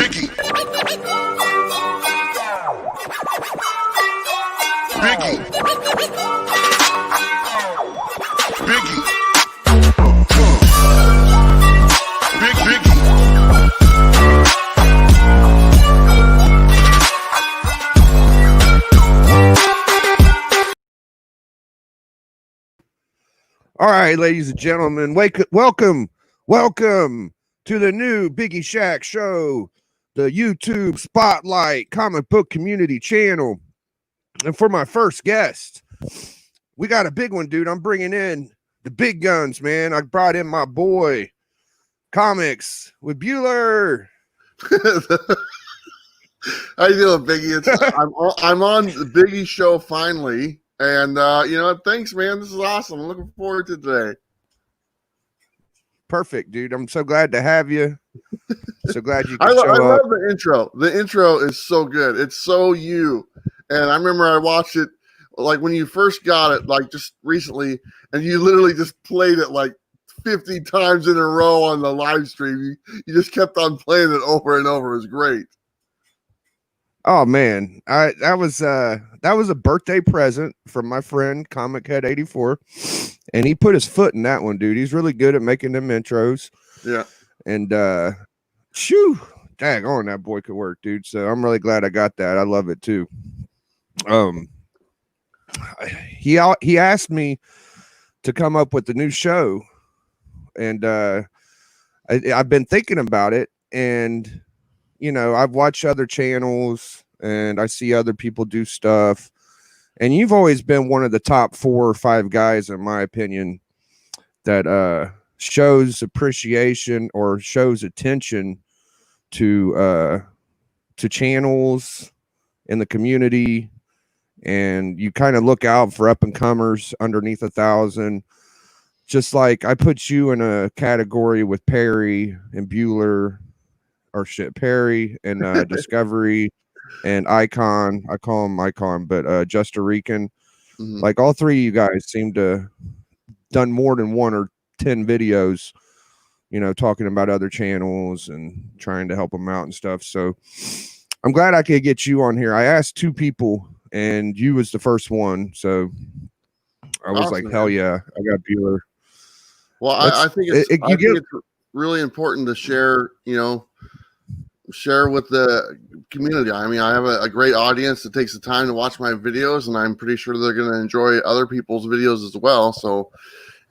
Biggie. Biggie. Biggie. Big Biggie. All right, ladies and gentlemen, welcome to the new Biggie Shack Show, the YouTube Spotlight comic book community channel. And for my first guest, we got a big one, dude. I'm bringing in the big guns, man. I brought in my boy, Comics with Bueller. How you doing, Biggie? I'm on the Biggie show finally. And, you know, thanks, man. This is awesome. I'm looking forward to today. Perfect, dude. I'm so glad to have you. So glad you I could show love up. the intro. The intro is so good. It's so you. And I remember I watched it, like, when you first got it, like, just recently, and you literally just played it, like, 50 times in a row on the live stream. You just kept on playing it over and over. It was great. Oh man, that was a birthday present from my friend Comic Head 84, and he put his foot in that one, dude. He's really good at making them intros. Yeah. And shoo, daggone, that boy could work, dude. So I'm really glad I got that. I love it too. He asked me to come up with the new show, and I've been thinking about it, and you know, I've watched other channels and I see other people do stuff, and you've always been one of the top 4 or 5 guys, in my opinion, that shows appreciation or shows attention to channels in the community, and you kind of look out for up and comers underneath 1,000. Just like I put you in a category with Perry and Bueller. Or shit, Perry and Discovery and Icon. I call him Icon, but Just a Rican. Mm-hmm. Like all 3 of you guys seem to done more than 1 or 10 videos, you know, talking about other channels and trying to help them out and stuff. So I'm glad I could get you on here. I asked 2 people and you was the first one. So I was Awesome, like, hell yeah, I got Bueller. Well, I think it's really important to share, share with the community. I mean, I have a great audience that takes the time to watch my videos, and I'm pretty sure they're going to enjoy other people's videos as well. So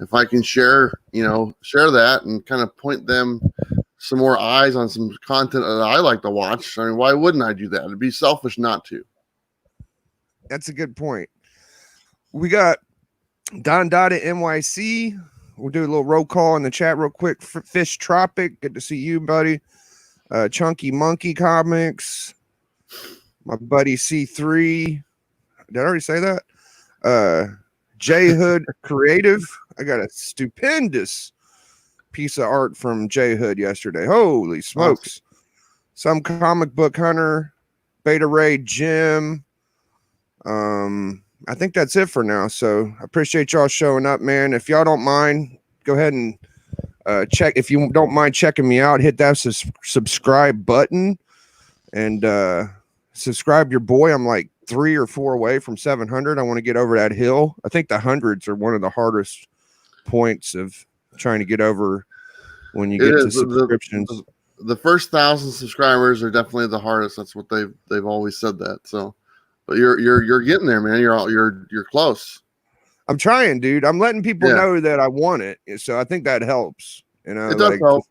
if I can share that and kind of point them some more eyes on some content that I like to watch, I mean, why wouldn't I do that? It'd be selfish not to. That's a good point. We got Don Dot at NYC. We'll do a little roll call in the chat real quick. Fish Tropic, good to see you, buddy. Chunky Monkey Comics, my buddy C3. Did I already say that? J Hood Creative. I got a stupendous piece of art from J Hood yesterday. Holy smokes. Some comic book hunter, Beta Ray Jim. I think that's it for now. So I appreciate y'all showing up, man. If y'all don't mind, go ahead and check. If you don't mind checking me out, hit that subscribe button and subscribe your boy. I'm like 3 or 4 away from 700. I want to get over that hill. I think the hundreds are one of the hardest points of trying to get over when you get to subscriptions. The first 1,000 subscribers are definitely the hardest. That's what they've always said that. So, but you're getting there, man. You're close. I'm trying, dude. I'm letting people know that I want it. So I think that helps. You know, it does help.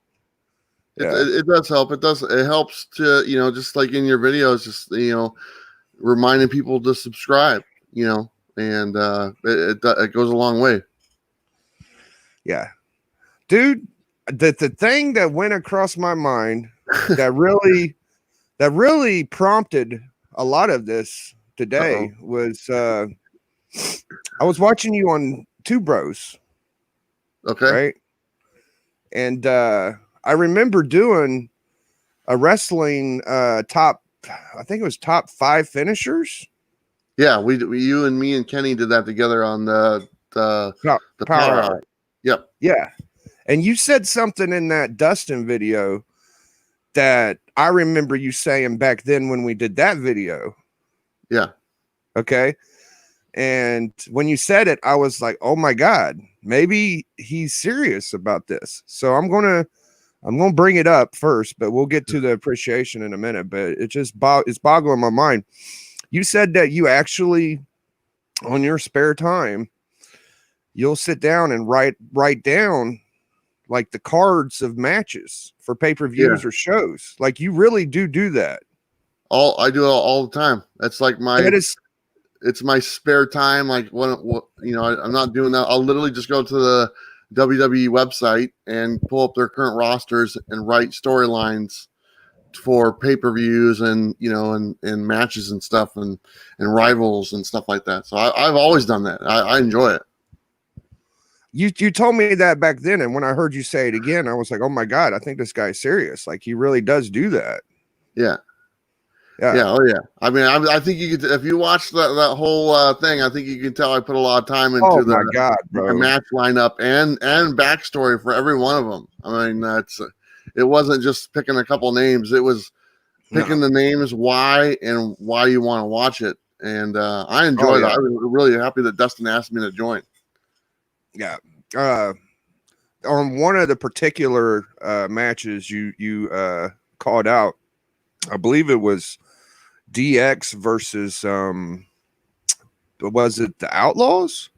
It does help. It helps to, just like in your videos, just, reminding people to subscribe, and it goes a long way. Yeah, dude, the thing that went across my mind that really prompted a lot of this today was I was watching you on Two Bros. Okay. Right. And I remember doing a wrestling top, I think it was top 5 finishers. Yeah, you and me and Kenny did that together on the Power Hour. Yep. Yeah. And you said something in that Dustin video that I remember you saying back then when we did that video. Yeah. Okay. And when you said it, I was like, oh my God, maybe he's serious about this. So I'm gonna bring it up first, but we'll get to the appreciation in a minute. But it just it's boggling my mind. You said that you actually, on your spare time, you'll sit down and write down like the cards of matches for pay-per-views or shows. Like you really do that. I do it all the time. That's like it's my spare time. Like I'm not doing that. I'll literally just go to the WWE website and pull up their current rosters and write storylines for pay-per-views and and matches and stuff and rivals and stuff like that. So I've always done that. I enjoy it. You told me that back then, and when I heard you say it again, I was like, oh my God, I think this guy's serious. Like he really does do that. Yeah. Oh yeah. I mean, I think you could, if you watch that whole thing, I think you can tell I put a lot of time into the match lineup and backstory for every one of them. I mean, it wasn't just picking a couple names. It was picking the names, why you want to watch it. And I enjoyed it. I was really happy that Dustin asked me to join. Yeah. On one of the particular matches you called out, I believe it was DX versus was it the Outlaws?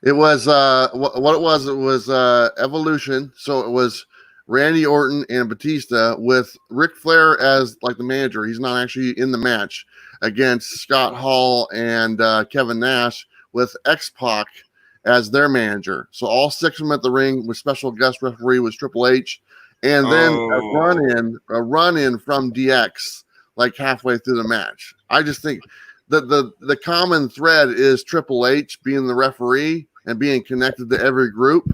It was what it was Evolution. So it was Randy Orton and Batista with Ric Flair as like the manager. He's not actually in the match, against Scott Hall and Kevin Nash with X-Pac as their manager. So all six of them at the ring with special guest referee was Triple H, and then a run in from DX like halfway through the match. I just think that the common thread is Triple H being the referee and being connected to every group,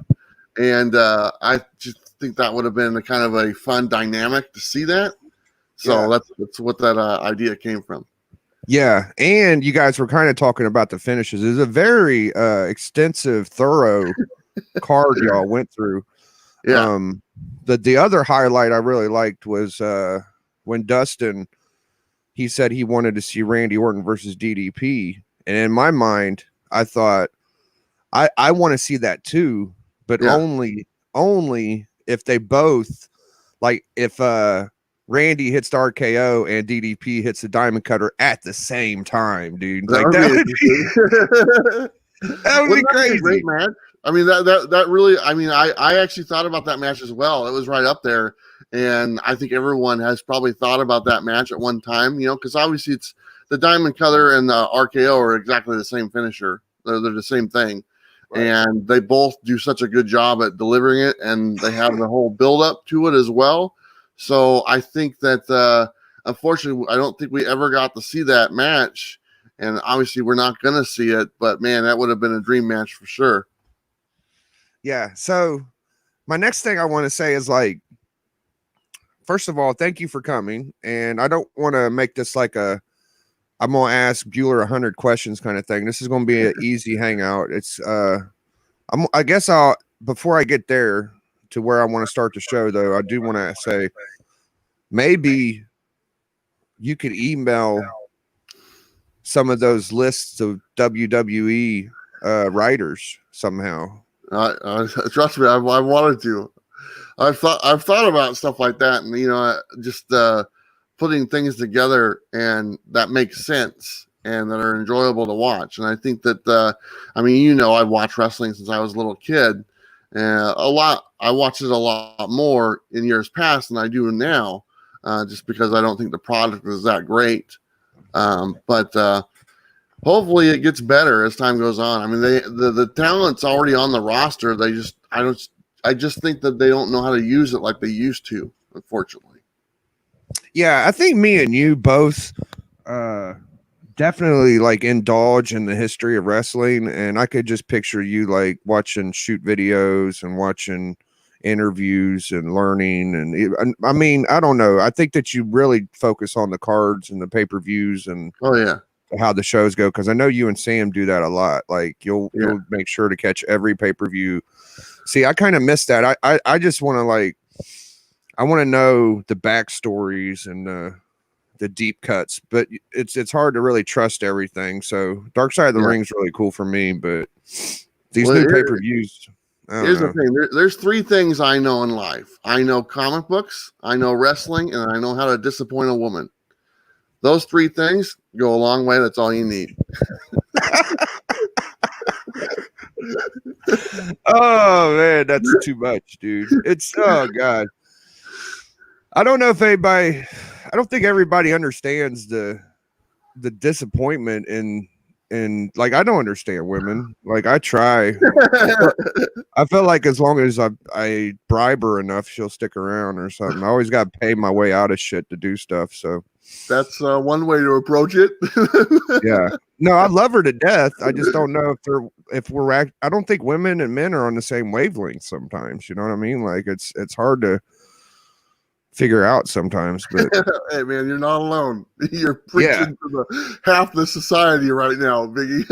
and I just think that would have been a kind of a fun dynamic to see that. So that's what that idea came from. Yeah, and you guys were kind of talking about the finishes. It's a very extensive, thorough card y'all went through. Yeah. The other highlight I really liked was when Dustin, he said he wanted to see Randy Orton versus DDP, and in my mind, I thought I want to see that too, but only if they both, like if Randy hits the RKO and DDP hits the Diamond Cutter at the same time, dude. Like that would be crazy. Be a great match. I mean, that really, I mean, I actually thought about that match as well. It was right up there. And I think everyone has probably thought about that match at one time, because obviously it's the Diamond Cutter and the RKO are exactly the same finisher. They're the same thing. Right. And they both do such a good job at delivering it, and they have the whole build up to it as well. So I think that, unfortunately, I don't think we ever got to see that match, and obviously we're not going to see it, but man, that would have been a dream match for sure. Yeah. So my next thing I want to say is, like, first of all, thank you for coming. And I don't want to make this like I'm going to ask Bueller 100 questions kind of thing. This is going to be an easy hangout. It's, I guess before I get there to where I want to start the show, though, I do want to say maybe you could email some of those lists of WWE writers somehow. Trust me, I wanted to. I've thought about stuff like that, and just putting things together and that makes sense and that are enjoyable to watch. And I think that I've watched wrestling since I was a little kid, and I watch it a lot more in years past than I do now, just because I don't think the product is that great. But hopefully it gets better as time goes on. I mean, the talent's already on the roster. I just think that they don't know how to use it like they used to, unfortunately. Yeah, I think me and you both definitely like indulge in the history of wrestling, and I could just picture you like watching shoot videos and watching interviews and learning. And I mean, I don't know. I think that you really focus on the cards and the pay-per-views and how the shows go, because I know you and Sam do that a lot. Like you'll make sure to catch every pay-per-view. See, I kind of missed that. I just want to I want to know the backstories and the deep cuts, but it's hard to really trust everything. So Dark Side of the Ring is really cool for me, but these new pay-per-views. Here's the thing. There's three things I know in life. I know comic books, I know wrestling, and I know how to disappoint a woman. Those three things go a long way. That's all you need. Oh man, that's too much, dude. It's oh god. I don't know if anybody. I don't think everybody understands the disappointment and like I don't understand women. Like I try. I feel like as long as I bribe her enough, she'll stick around or something. I always got to pay my way out of shit to do stuff. So that's one way to approach it. Yeah. No, I love her to death. I just don't know if we're I don't think women and men are on the same wavelength sometimes. You know what I mean? Like it's hard to figure out sometimes. But hey man, you're not alone. You're preaching to the half the society right now, Biggie.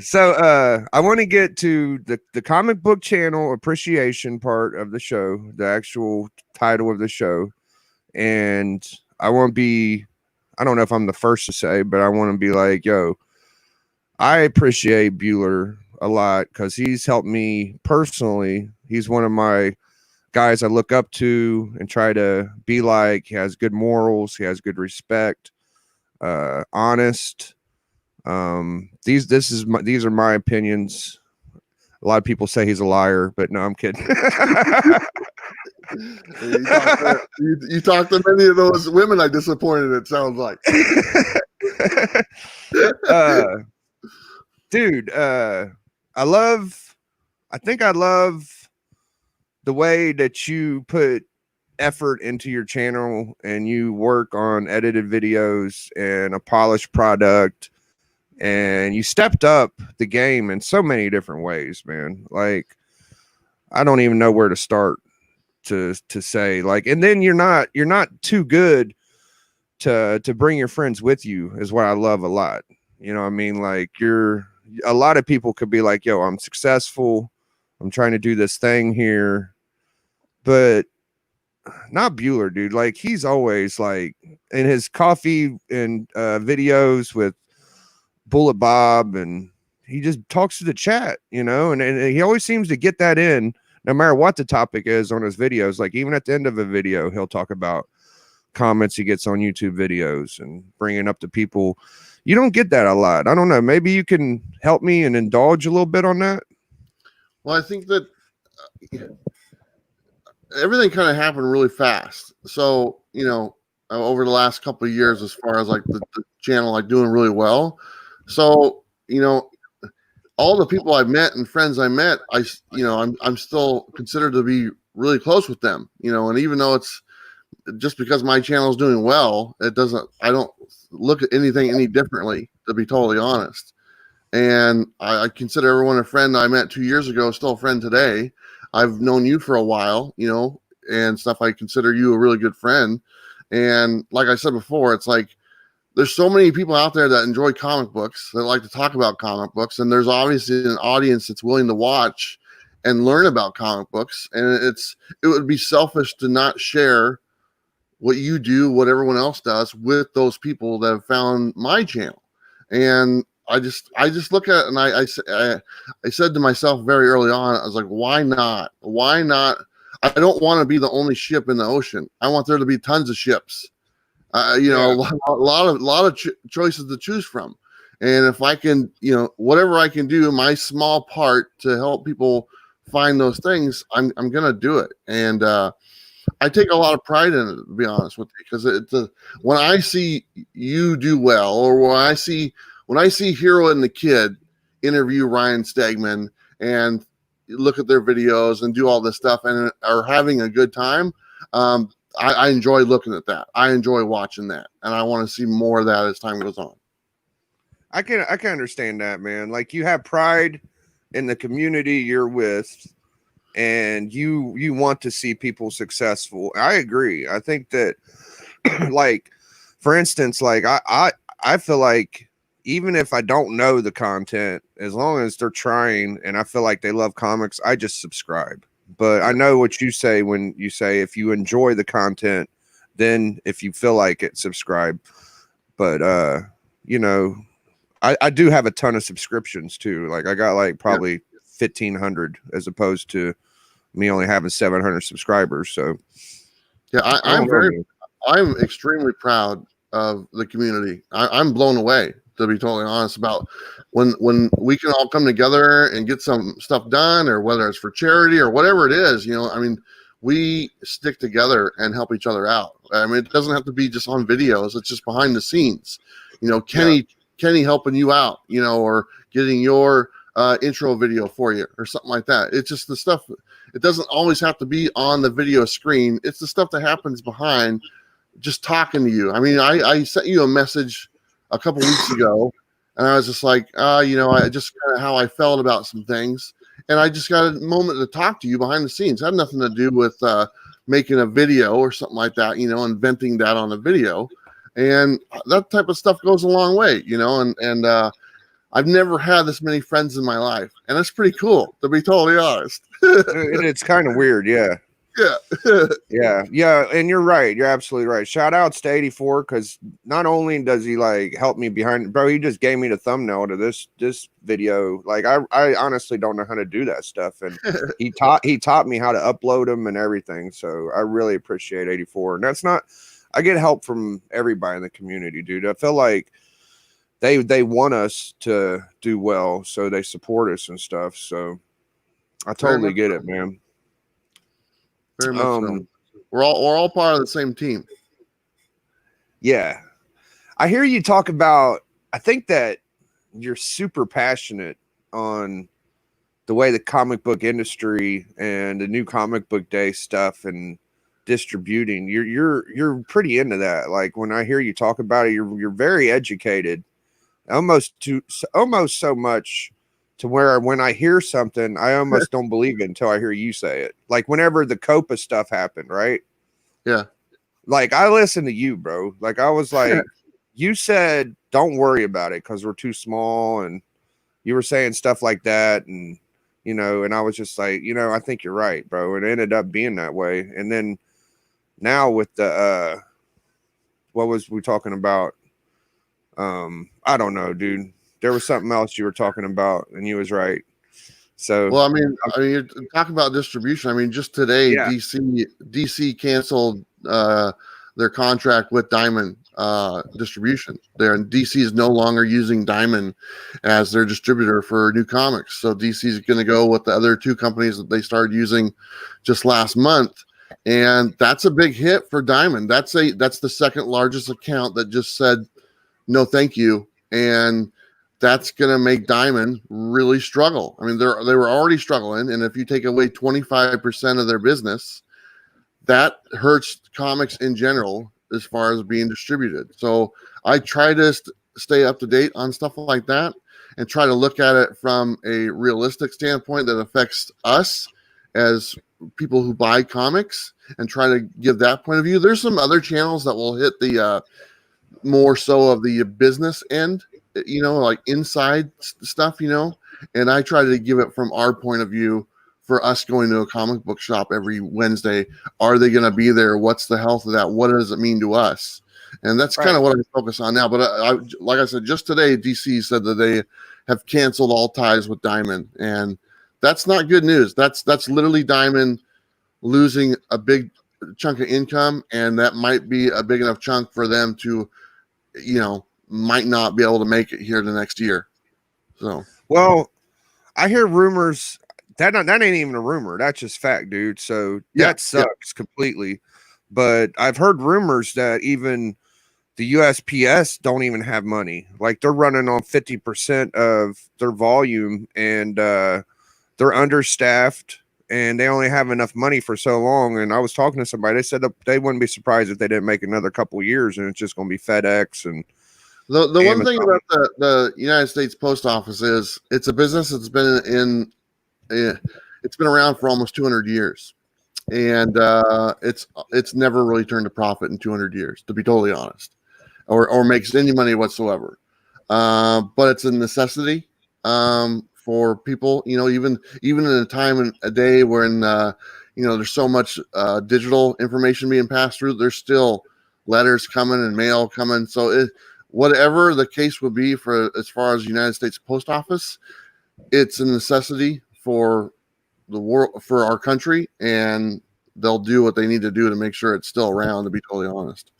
So I want to get to the comic book channel appreciation part of the show, the actual title of the show, and I want to be. I don't know if I'm the first to say, but I want to be like, yo, I appreciate Bueller a lot because he's helped me personally. He's one of my guys I look up to and try to be like. He has good morals. He has good respect, honest. These are my opinions. A lot of people say he's a liar, but no, I'm kidding. You talk to many of those women I disappointed, it sounds like. Dude, I think I love the way that you put effort into your channel and you work on edited videos and a polished product, and you stepped up the game in so many different ways, man. Like I don't even know where to start to say, like, and then you're not too good to bring your friends with you is what I love a lot. You know what I mean? Like a lot of people could be like, yo, I'm successful, I'm trying to do this thing here, but not Bueller, dude. Like he's always like in his coffee and videos with Bullet Bob, and he just talks to the chat, you know, and he always seems to get that in no matter what the topic is on his videos. Like even at the end of a video, he'll talk about comments he gets on YouTube videos and bringing up the people. You don't get that a lot. I don't know. Maybe you can help me and indulge a little bit on that. Well, I think that everything kind of happened really fast. So, you know, over the last couple of years, as far as like the channel, like doing really well. So, you know, all the people I met and friends I met, I'm still considered to be really close with them, you know, and even though it's just because my channel is doing well, I don't look at anything any differently, to be totally honest. And I consider everyone a friend I met 2 years ago, still a friend today. I've known you for a while, you know, and stuff. I consider you a really good friend. And like I said before, it's like, there's so many people out there that enjoy comic books, that like to talk about comic books, and there's obviously an audience that's willing to watch and learn about comic books. And it would be selfish to not share what you do, what everyone else does, with those people that have found my channel. And I just look at it, and I said to myself very early on, I was like, why not? Why not? I don't want to be the only ship in the ocean. I want there to be tons of ships. A lot of choices to choose from. And if I can, you know, whatever I can do, my small part to help people find those things, I'm gonna do it. And I take a lot of pride in it, to be honest with you, because when I see you do well, or when I see Hero and the Kid interview Ryan Stegman and look at their videos and do all this stuff and are having a good time, I enjoy looking at that. I enjoy watching that, and I want to see more of that as time goes on. I can understand that, man. Like you have pride in the community you're with, and you want to see people successful. I agree. I think that, like, for instance, like I feel like even if I don't know the content, as long as they're trying and I feel like they love comics, I just subscribe. But I know what you say when you say if you enjoy the content, then if you feel like it, subscribe. But you know, I do have a ton of subscriptions too. Like I got like probably 1,500 as opposed to me only having 700 subscribers. So yeah, I'm extremely proud of the community. I'm blown away, to be totally honest, about when we can all come together and get some stuff done, or whether it's for charity or whatever it is. You know, I mean, we stick together and help each other out. I mean, it doesn't have to be just on videos. It's just behind the scenes. You know, Kenny helping you out, you know, or getting your intro video for you or something like that. It's just the stuff. It doesn't always have to be on the video screen. It's the stuff that happens behind, just talking to you. I mean, I sent you a message a couple weeks ago, and I was just like, you know, I just kind of how I felt about some things, and I just got a moment to talk to you behind the scenes. It had nothing to do with making a video or something like that, you know, inventing that on a video, and that type of stuff goes a long way, you know, and I've never had this many friends in my life, and it's pretty cool, to be totally honest. It's kind of weird, yeah. Yeah, and you're right. You're absolutely right. Shout outs to 84, because not only does he like help me behind, bro, he just gave me the thumbnail to this video. Like I honestly don't know how to do that stuff, and he taught me how to upload them and everything. So I really appreciate 84, and that's not. I get help from everybody in the community, dude. I feel like they want us to do well, so they support us and stuff. So I totally get it, man. Very much so. We're all part of the same team. Yeah. I hear you talk about, I think that you're super passionate on the way the comic book industry and the new comic book day stuff and distributing. You're pretty into that. Like when I hear you talk about it, you're very educated, almost so much to where when I hear something, I almost don't believe it until I hear you say it. Like whenever the Copa stuff happened, right? Yeah. Like I listened to you, bro. Like I was like, you said, don't worry about it because we're too small. And you were saying stuff like that. And, you know, and I was just like, you know, I think you're right, bro. And it ended up being that way. And then now with the, what was we talking about? I don't know, dude. There was something else you were talking about, and you was right. So, well, I mean, you're talking about distribution. I mean, just today, DC canceled their contract with Diamond Distribution. DC is no longer using Diamond as their distributor for new comics. So DC is going to go with the other two companies that they started using just last month, and that's a big hit for Diamond. That's the second largest account that just said no, thank you, and that's going to make Diamond really struggle. I mean, they were already struggling, and if you take away 25% of their business, that hurts comics in general as far as being distributed. So I try to stay up to date on stuff like that and try to look at it from a realistic standpoint that affects us as people who buy comics and try to give that point of view. There's some other channels that will hit the more so of the business end, you know, like inside stuff, you know, and I try to give it from our point of view for us going to a comic book shop every Wednesday. Are they going to be there? What's the health of that? What does it mean to us? And that's kind of what I focus on now. But I, like I said, just today, DC said that they have canceled all ties with Diamond, and that's not good news. That's literally Diamond losing a big chunk of income, and that might be a big enough chunk for them to, you know, might not be able to make it here the next year. So, well, I hear rumors that ain't even a rumor. That's just fact, dude. So that sucks completely. But I've heard rumors that even the USPS don't even have money. Like they're running on 50% of their volume, and they're understaffed, and they only have enough money for so long. And I was talking to somebody, they said that they wouldn't be surprised if they didn't make another couple of years, and it's just going to be FedEx. And the one thing about the United States Post Office is it's a business that's been it's been around for almost 200 years, and it's never really turned a profit in 200 years, to be totally honest, or makes any money whatsoever. But it's a necessity for people. Even in a time and a day when there's so much digital information being passed through, there's still letters coming and mail coming. So whatever the case would be for as far as the United States Post Office, it's a necessity for the world, for our country, and they'll do what they need to do to make sure it's still around, to be totally honest.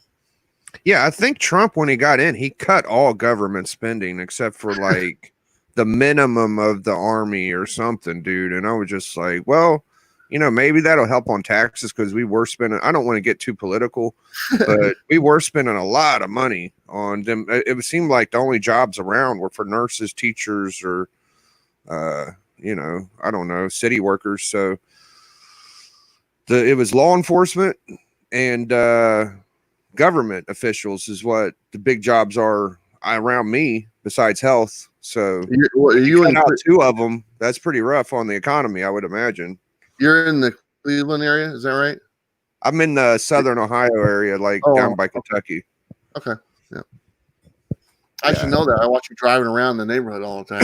Yeah, I think Trump, when he got in, he cut all government spending except for like the minimum of the army or something, dude. And I was just like, well, maybe that'll help on taxes, because we were spending, I don't want to get too political, but we were spending a lot of money on them. It seemed like the only jobs around were for nurses, teachers, or, I don't know, city workers. So it was law enforcement and government officials is what the big jobs are around me, besides health. So you cut out two of them, that's pretty rough on the economy, I would imagine. You're in the Cleveland area, is that right? I'm in the southern Ohio area, down by Kentucky. Okay, yeah. I should know that. I watch you driving around the neighborhood all the time.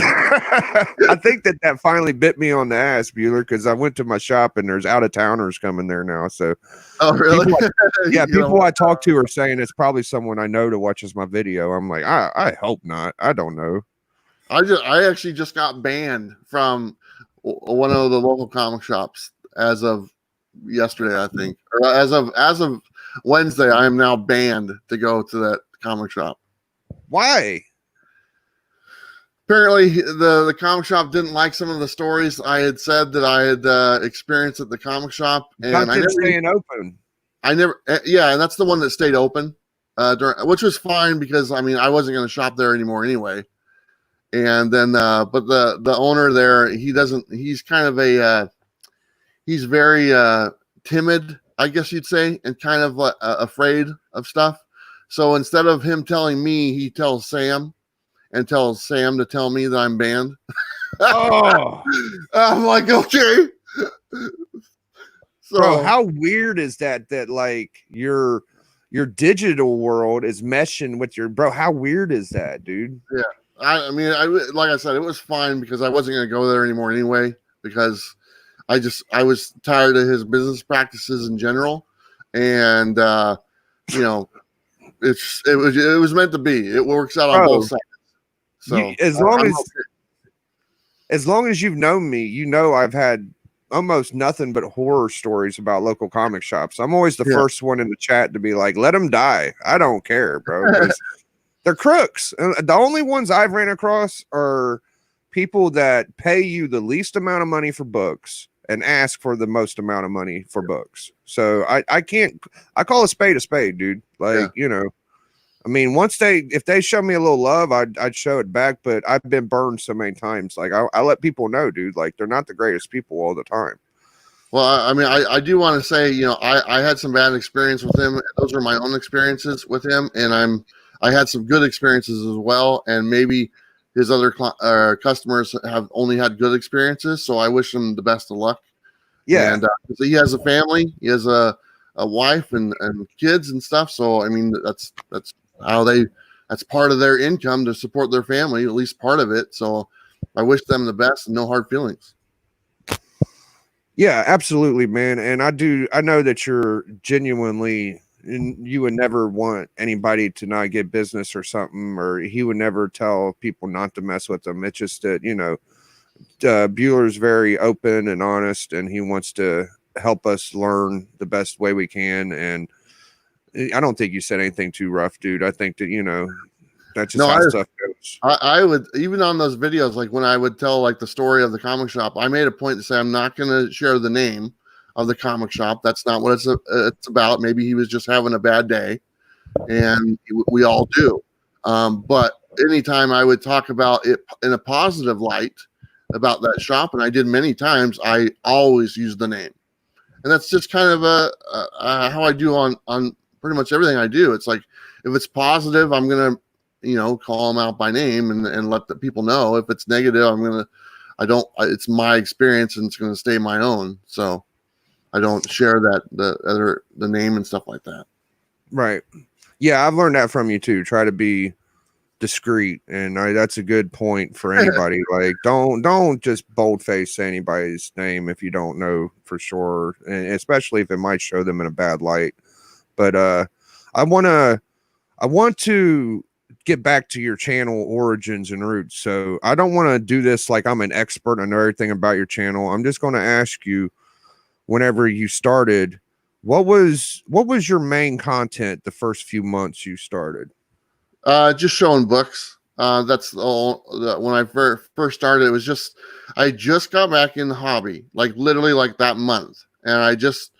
I think that finally bit me on the ass, Bueller, because I went to my shop and there's out-of-towners coming there now. So, oh really? People I talk to are saying it's probably someone I know that watches my video. I'm like, I hope not. I don't know. I actually just got banned from one of the local comic shops as of yesterday, I think, or as of Wednesday. I am now banned to go to that comic shop. Why? Apparently, the comic shop didn't like some of the stories I had said that I had experienced at the comic shop, and I never staying open. Yeah, and that's the one that stayed open, which was fine because I wasn't going to shop there anymore anyway. And then, but the owner there, he's kind of he's very timid, I guess you'd say, and kind of afraid of stuff. So instead of him telling me, he tells Sam, and tells Sam to tell me that I'm banned. Oh, I'm like, okay. So, bro, how weird is that? That like your digital world is meshing with your bro. How weird is that, dude? Yeah. I like I said, it was fine because I wasn't going to go there anymore anyway, because I was tired of his business practices in general. And, it was meant to be. It works out on both sides. So as long as you've known me, I've had almost nothing but horror stories about local comic shops. I'm always the first one in the chat to be like, let them die. I don't care, bro. They're crooks. The only ones I've ran across are people that pay you the least amount of money for books and ask for the most amount of money for books. So I call a spade, dude. Like, if they show me a little love, I'd show it back, but I've been burned so many times. Like I let people know, dude, like they're not the greatest people all the time. Well, I do want to say, I had some bad experience with him. Those are my own experiences with him. And I had some good experiences as well. And maybe his other customers have only had good experiences. So I wish him the best of luck. Yeah. And he has a family, he has a wife and kids and stuff. So, that's how that's part of their income to support their family, at least part of it. So I wish them the best and no hard feelings. Yeah, absolutely, man. And I know that you're genuinely, and you would never want anybody to not get business or something, or he would never tell people not to mess with them. It's just that, Bueller's very open and honest, and he wants to help us learn the best way we can. And I don't think you said anything too rough, dude. I think that, that's just how stuff goes. I would, even on those videos, like when I would tell like the story of the comic shop, I made a point to say, I'm not going to share the name of the comic shop. That's not what it's about. Maybe he was just having a bad day, and we all do. But anytime I would talk about it in a positive light about that shop, and I did many times, I always use the name. And that's just kind of how I do on pretty much everything I do. It's like, if it's positive, I'm going to, call them out by name and let the people know. If it's negative, it's my experience and it's going to stay my own. So I don't share the name and stuff like that. Right. Yeah. I've learned that from you too. Try to be discreet, and that's a good point for anybody. Like, don't just boldface anybody's name if you don't know for sure, and especially if it might show them in a bad light. But I want to get back to your channel origins and roots. So I don't want to do this like I'm an expert and know everything about your channel. I'm just going to ask you, whenever you started, what was your main content the first few months you started? Just showing books. That's all. When I first started, it was just I just got back in the hobby, like literally like that month, and I just,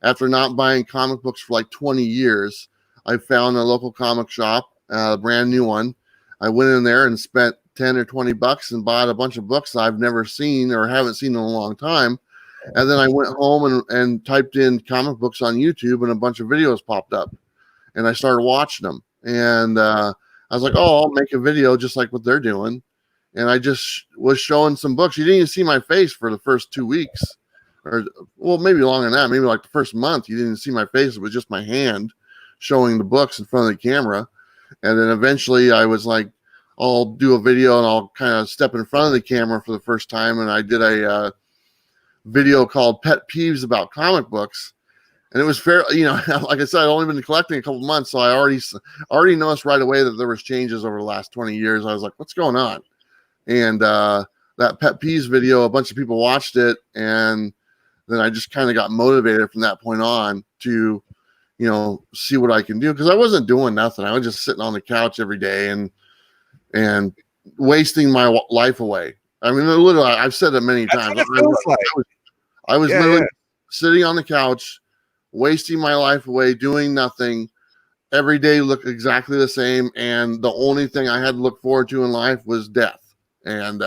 after not buying comic books for like 20 years, I found a local comic shop, a brand new one. I went in there and spent 10 or 20 bucks and bought a bunch of books I've never seen or haven't seen in a long time. And then I went home and typed in comic books on YouTube, and a bunch of videos popped up, and I started watching them. And I was like, oh, I'll make a video just like what they're doing. And I just was showing some books. You didn't even see my face for the first 2 weeks, or well, maybe longer than that. Maybe like the first month, you didn't see my face. It was just my hand showing the books in front of the camera. And then eventually I was like, I'll do a video and I'll kind of step in front of the camera for the first time. And I did a video called Pet Peeves About Comic Books. And it was fair, you know, like I said, I'd only been collecting a couple months, so I already noticed right away that there was changes over the last 20 years. I was like, what's going on? And that Pet Peeves video, a bunch of people watched it, and then I just kind of got motivated from that point on to, you know, see what I can do, because I wasn't doing nothing. I was just sitting on the couch every day and wasting my life away. I mean, literally, I've said it many times. I was literally sitting on the couch, wasting my life away, doing nothing. Every day looked exactly the same, and the only thing I had to look forward to in life was death. And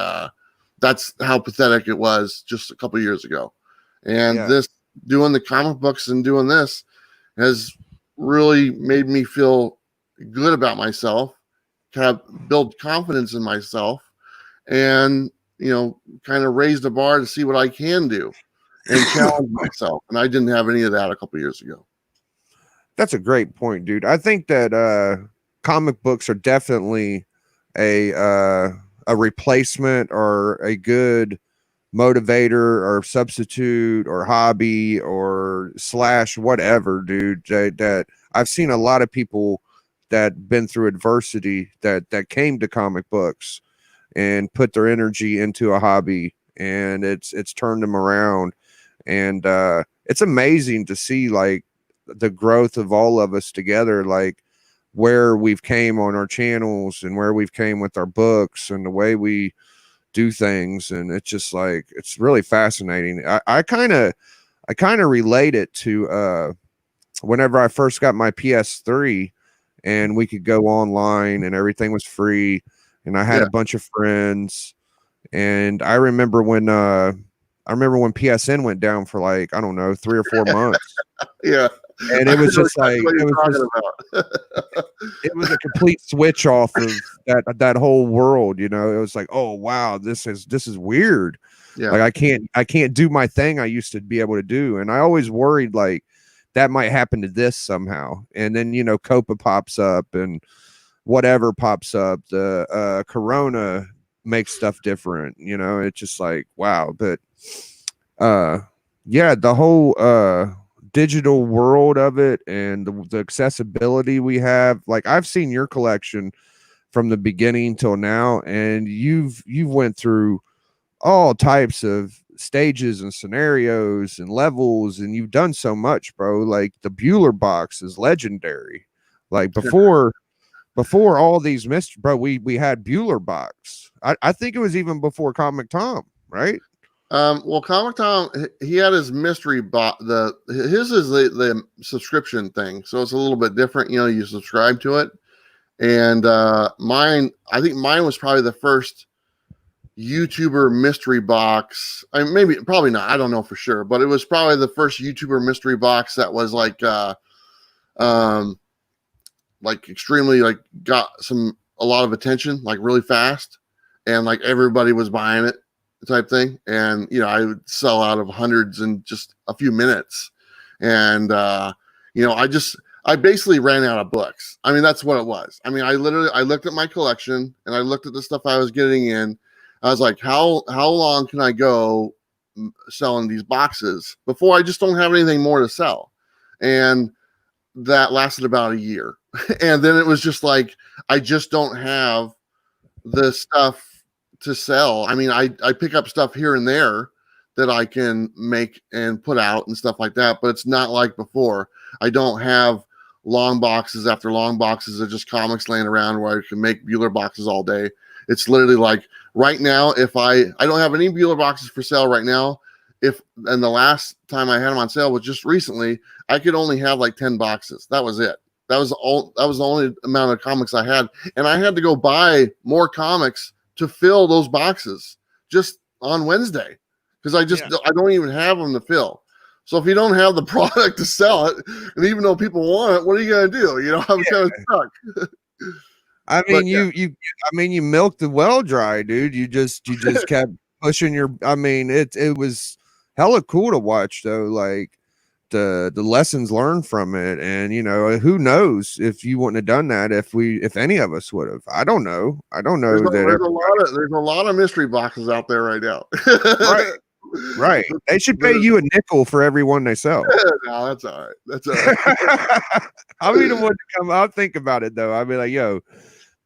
that's how pathetic it was just a couple years ago. And this, doing the comic books and doing this, has really made me feel good about myself, kind of build confidence in myself, and, you know, kind of raise the bar to see what I can do and challenge myself. And I didn't have any of that a couple years ago. That's a great point, dude. I think that comic books are definitely a replacement or a good motivator or substitute or hobby or slash whatever, dude. That I've seen a lot of people that been through adversity that came to comic books and put their energy into a hobby, and it's turned them around. And it's amazing to see like the growth of all of us together, like where we've came on our channels and where we've came with our books and the way we do things. And it's just like, it's really fascinating. I kind of relate it to whenever I first got my PS3 and we could go online and everything was free, and I had a bunch of friends. And I remember when PSN went down for like, I don't know, 3 or 4 months. And it was just like, it was a complete switch off of that whole world, you know. It was like, oh wow, this is weird. Like I can't do my thing I used to be able to do. And I always worried like that might happen to this somehow. And then, you know, Copa pops up and whatever pops up, the Corona makes stuff different, you know. It's just like, wow. But the whole digital world of it and the accessibility we have, like I've seen your collection from the beginning till now, and you've went through all types of stages and scenarios and levels, and you've done so much, bro. Like the Bueller box is legendary. Like before all these mysteries, bro, we had Bueller box. I think it was even before Comic Tom, right? Well, Comic Tom, he had his mystery bot. His is the subscription thing, so it's a little bit different. You know, you subscribe to it, and mine, I think mine was probably the first YouTuber mystery box. I mean, probably not. I don't know for sure, but it was probably the first YouTuber mystery box that was like extremely like got a lot of attention, like really fast, and like everybody was buying it, type thing. And you know, I would sell out of hundreds in just a few minutes. And you know, I basically ran out of books. I mean, that's what it was. I mean, I looked at my collection and I looked at the stuff I was getting in. I was like, how long can I go selling these boxes before I just don't have anything more to sell? And that lasted about a year. And then it was just like, I just don't have the stuff to sell. I mean, I pick up stuff here and there that I can make and put out and stuff like that, but it's not like before. I don't have long boxes after long boxes of just comics laying around where I can make Bueller boxes all day. It's literally like right now, if I don't have any Bueller boxes for sale right now. And the last time I had them on sale was just recently, I could only have like 10 boxes. That was it. That was the only amount of comics I had. And I had to go buy more comics to fill those boxes just on Wednesday. Because I don't even have them to fill. So if you don't have the product to sell it, and even though people want it, what are you gonna do? You know, I'm kind of stuck. I mean, you milked the well dry, dude. You just kept pushing your. I mean, it was hella cool to watch though. Like the lessons learned from it, and you know, who knows if you wouldn't have done that if any of us would have. I don't know. There's a lot of mystery boxes out there right now. Right. They should pay you a nickel for every one they sell. No, that's all right. That's all right. I'll be the one to come. I'll think about it though. I'll be like, yo,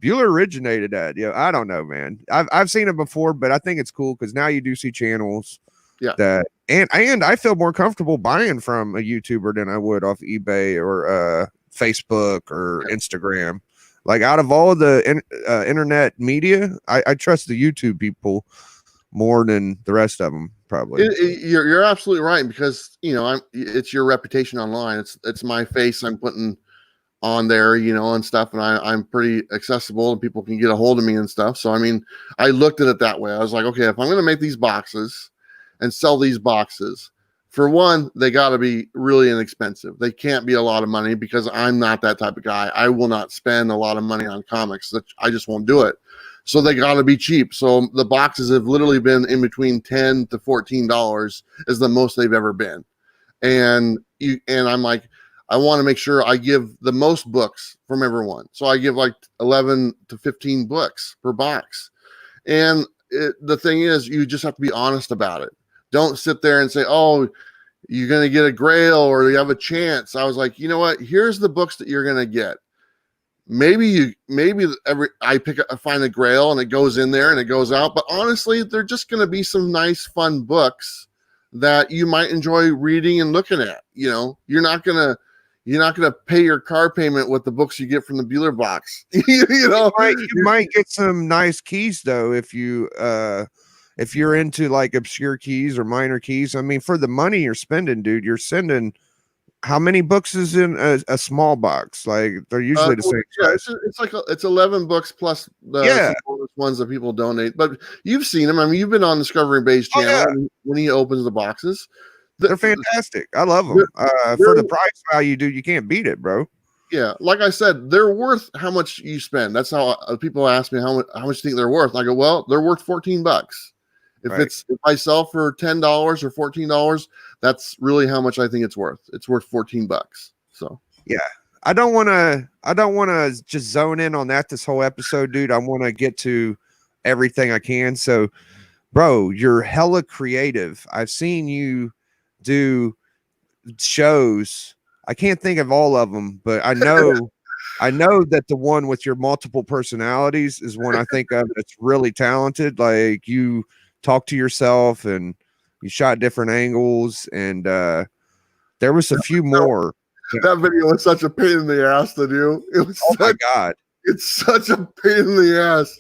Bueller originated that. Yo, I don't know, man. I've seen it before, but I think it's cool because now you do see channels that and I feel more comfortable buying from a YouTuber than I would off eBay or Facebook or Instagram. Like out of all the internet media, I trust the YouTube people more than the rest of them. Probably you're absolutely right, because you know it's your reputation online. It's my face I'm putting on there, you know, and stuff, and I'm pretty accessible and people can get a hold of me and stuff. So I mean, I looked at it that way. I was like, okay, if I'm going to make these boxes and sell these boxes, for one, they got to be really inexpensive. They can't be a lot of money because I'm not that type of guy. I will not spend a lot of money on comics. I just won't do it. So they got to be cheap. So the boxes have literally been in between $10 to $14 is the most they've ever been. And I'm like, I want to make sure I give the most books from everyone. So I give like 11 to 15 books per box. And the thing is, you just have to be honest about it. Don't sit there and say, oh, you're going to get a grail or you have a chance. I was like, you know what? Here's the books that you're going to get. Maybe I find a grail and it goes in there and it goes out. But honestly, they're just going to be some nice, fun books that you might enjoy reading and looking at. You know, you're not gonna pay your car payment with the books you get from the Bueller box. You know, you might get some nice keys though if you're into like obscure keys or minor keys. I mean, for the money you're spending, dude, you're sending. How many books is in a small box? Like they're usually the same size. It's 11 books plus the ones that people donate. But you've seen them. I mean, you've been on Discovery Bay's channel when he opens the boxes. They're fantastic. I love them. For the price value, dude, you can't beat it, bro. Yeah, like I said, they're worth how much you spend. That's how people ask me how much you think they're worth. I go, well, they're worth $14. If I sell for $10 or $14, that's really how much I think it's worth. It's worth $14. So yeah, I don't want to just zone in on that this whole episode, dude. I want to get to everything I can. So, bro, you're hella creative. I've seen you do shows. I can't think of all of them, but I know that the one with your multiple personalities is one I think of that's really talented. Like you talk to yourself and you shot different angles, and there was a few more. That video was such a pain in the ass to do. It was my god, it's such a pain in the ass.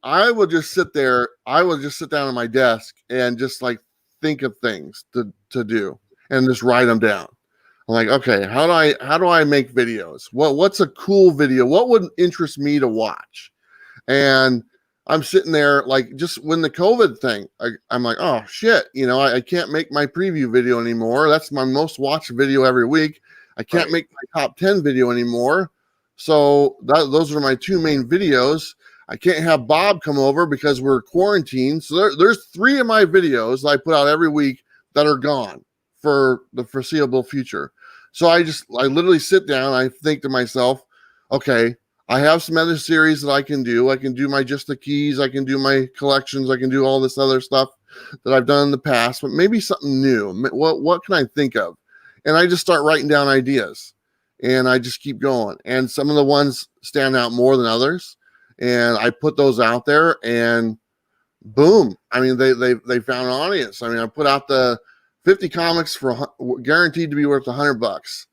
I would just sit there. I would just sit down at my desk and just like think of things to do and just write them down. I'm like, okay, how do I make videos? What's a cool video? What would interest me to watch? And I'm sitting there like just when the COVID thing, I'm like, oh shit, you know, I can't make my preview video anymore. That's my most watched video every week. I can't make my top 10 video anymore. So those are my two main videos. I can't have Bob come over because we're quarantined. So there's 3 of my videos that I put out every week that are gone for the foreseeable future. So I literally sit down. I think to myself, okay, I have some other series that I can do. I can do my Just the Keys. I can do my collections. I can do all this other stuff that I've done in the past, but maybe something new. What can I think of? And I just start writing down ideas, and I just keep going. And some of the ones stand out more than others, and I put those out there, and boom! I mean, they found an audience. I mean, I put out the 50 comics for guaranteed to be worth $100,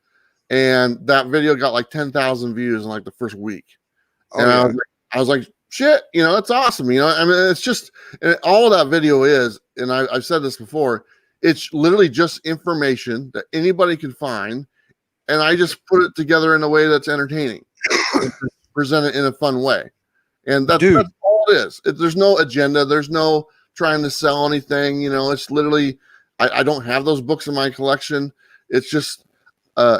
and that video got like 10,000 views in like the first week. Oh, And yeah. I was like, shit, that's awesome. I mean, it's just all that video is, and I've said this before, it's literally just information that anybody can find, and I just put it together in a way that's entertaining, and present it in a fun way, and that's all it is. There's no agenda. There's no trying to sell anything. It's literally, I don't have those books in my collection. It's just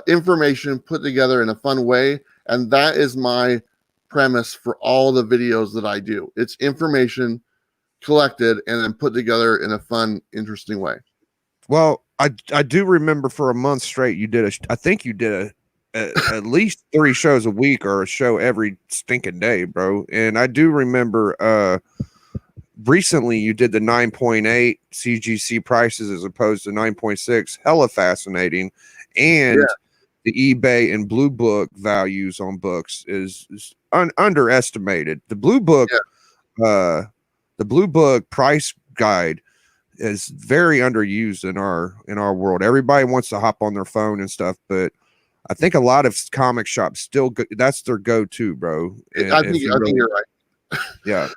information put together in a fun way, and that is my premise for all the videos that I do. It's information collected and then put together in a fun, interesting way. Well, I do remember for a month straight I think you did at least 3 shows a week or a show every stinking day, bro. And I do remember recently you did the 9.8 CGC prices as opposed to 9.6. Hella fascinating. And the eBay and Blue Book values on books is underestimated. The Blue Book, the Blue Book price guide is very underused in our world. Everybody wants to hop on their phone and stuff, but I think a lot of comic shops still that's their go-to, bro. I think you're right. Yeah.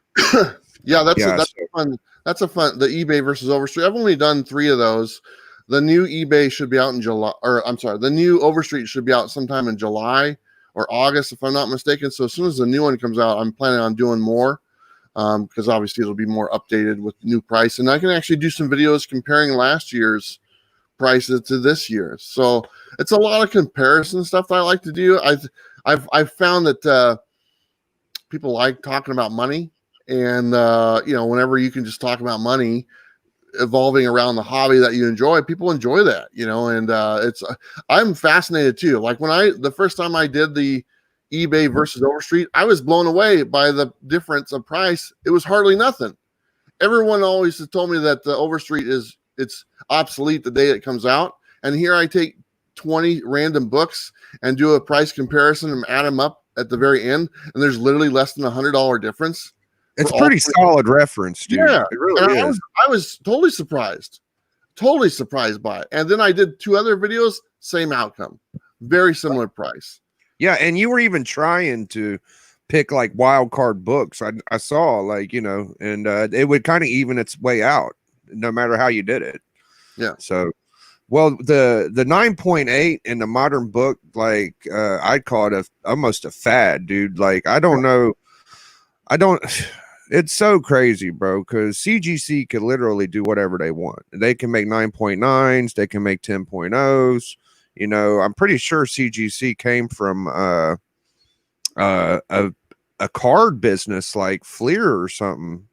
Yeah, that's a fun the eBay versus Overstreet. I've only done 3 of those. The new eBay should be out in July, or I'm sorry, the new Overstreet should be out sometime in July or August, if I'm not mistaken. So as soon as the new one comes out, I'm planning on doing more, because obviously it'll be more updated with new price, and I can actually do some videos comparing last year's prices to this year's. So it's a lot of comparison stuff that I like to do. I've found that people like talking about money, and whenever you can just talk about money evolving around the hobby that you enjoy, people enjoy that, and I'm fascinated too. Like the first time I did the eBay versus Overstreet, I was blown away by the difference of price. It was hardly nothing. Everyone always has told me that the Overstreet it's obsolete the day it comes out, and here I take 20 random books and do a price comparison and add them up at the very end, and there's literally less than $100 difference. It's pretty solid reference, dude. Yeah, it really is. I was totally surprised by it. And then I did 2 other videos, same outcome, very similar price. Yeah, and you were even trying to pick like wild card books. I saw and it would kind of even its way out no matter how you did it. Yeah. So, well, the 9.8 in the modern book, like I'd call it almost a fad, dude. Like I don't know. It's so crazy, bro, because CGC can literally do whatever they want. They can make 9.9s, they can make 10.0s. I'm pretty sure CGC came from a card business like Fleer or something,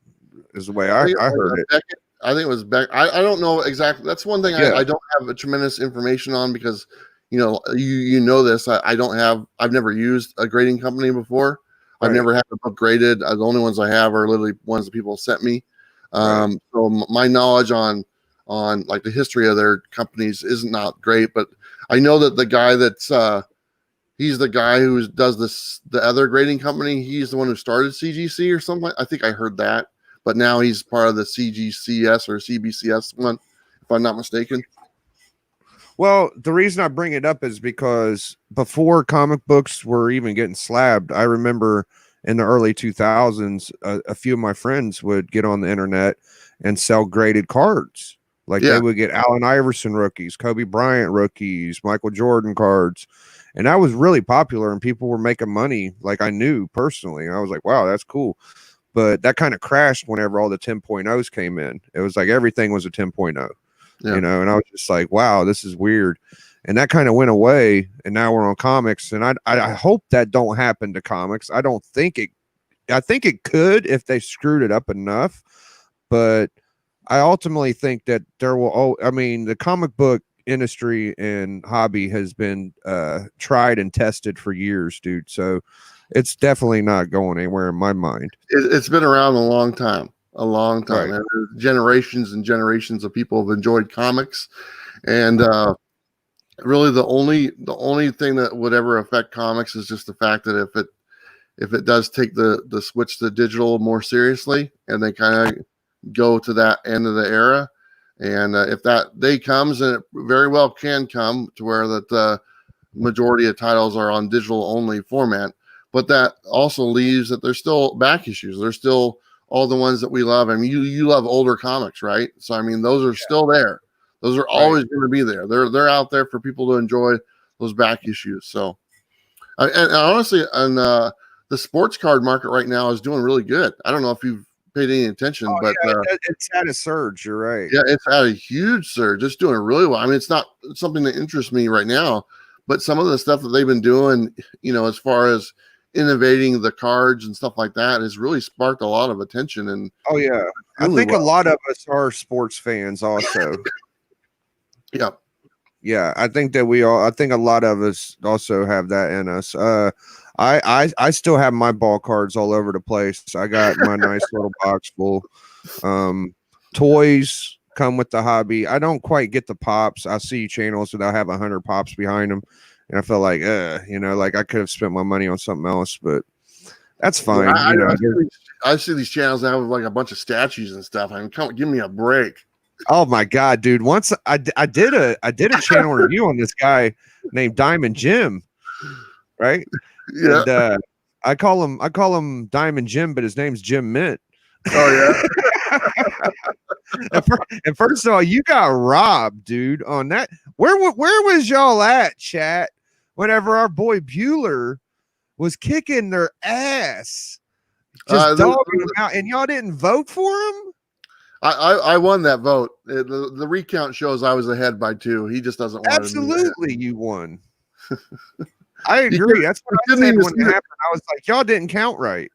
is the way I heard it. I think it was back. I don't know exactly. That's one thing I don't have a tremendous information on, because you know this. I've never used a grading company before. I've never had a book graded. The only ones I have are literally ones that people sent me. So my knowledge on like the history of their companies isn't not great, but I know that the guy he's the guy who does the other grading company. He's the one who started CGC or something. I think I heard that, but now he's part of the CGCS or CBCS one, if I'm not mistaken. Well, the reason I bring it up is because before comic books were even getting slabbed, I remember in the early 2000s, a few of my friends would get on the internet and sell graded cards. Like they would get Allen Iverson rookies, Kobe Bryant rookies, Michael Jordan cards. And that was really popular, and people were making money. Like I knew personally. And I was like, wow, that's cool. But that kind of crashed whenever all the 10.0s came in. It was like everything was a 10.0. And I was just like, wow, this is weird. And that kind of went away, and now we're on comics. And I hope that don't happen to comics. I think it could if they screwed it up enough, but I ultimately think that there will, the comic book industry and hobby has been tried and tested for years, dude. So it's definitely not going anywhere in my mind. It's been around a long time. Right. And generations and generations of people have enjoyed comics, and really the only thing that would ever affect comics is just the fact that if it does take the switch to digital more seriously, and they kind of go to that end of the era, and if that day comes, and it very well can come to where that the majority of titles are on digital only format, but that also leaves that there's still back issues. There's still all the ones that we love. I mean, you love older comics, right? So I mean, those are still there. Those are always going to be there. They're out there for people to enjoy those back issues. So, and honestly, and the sports card market right now is doing really good. I don't know if you've paid any attention, but it's had a surge. You're right. Yeah, it's had a huge surge. It's doing really well. I mean, it's not something that interests me right now, but some of the stuff that they've been doing, as far as innovating the cards and stuff like that, has really sparked a lot of attention. And oh yeah, I think a lot of us are sports fans also. Yeah. Yeah, I think that I think a lot of us also have that in us. I still have my ball cards all over the place. I got my nice little box full. Toys come with the hobby. I don't quite get the pops. I see channels that I have 100 pops behind them, and I feel like, like I could have spent my money on something else, but that's fine. I see these channels that have like a bunch of statues and stuff. I mean, give me a break. Oh my God, dude. Once I did a channel review on this guy named Diamond Jim, right? Yeah. And I call him Diamond Jim, but his name's Jim Mint. Oh yeah. and first of all, you got robbed, dude, on that. Where was y'all at, chat, whenever our boy Bueller was kicking their ass, just dogging them out, and y'all didn't vote for him? I won that vote. The recount shows I was ahead by 2. He just doesn't want Absolutely, you won. I agree. That's what I said when it happened. I was like, y'all didn't count right.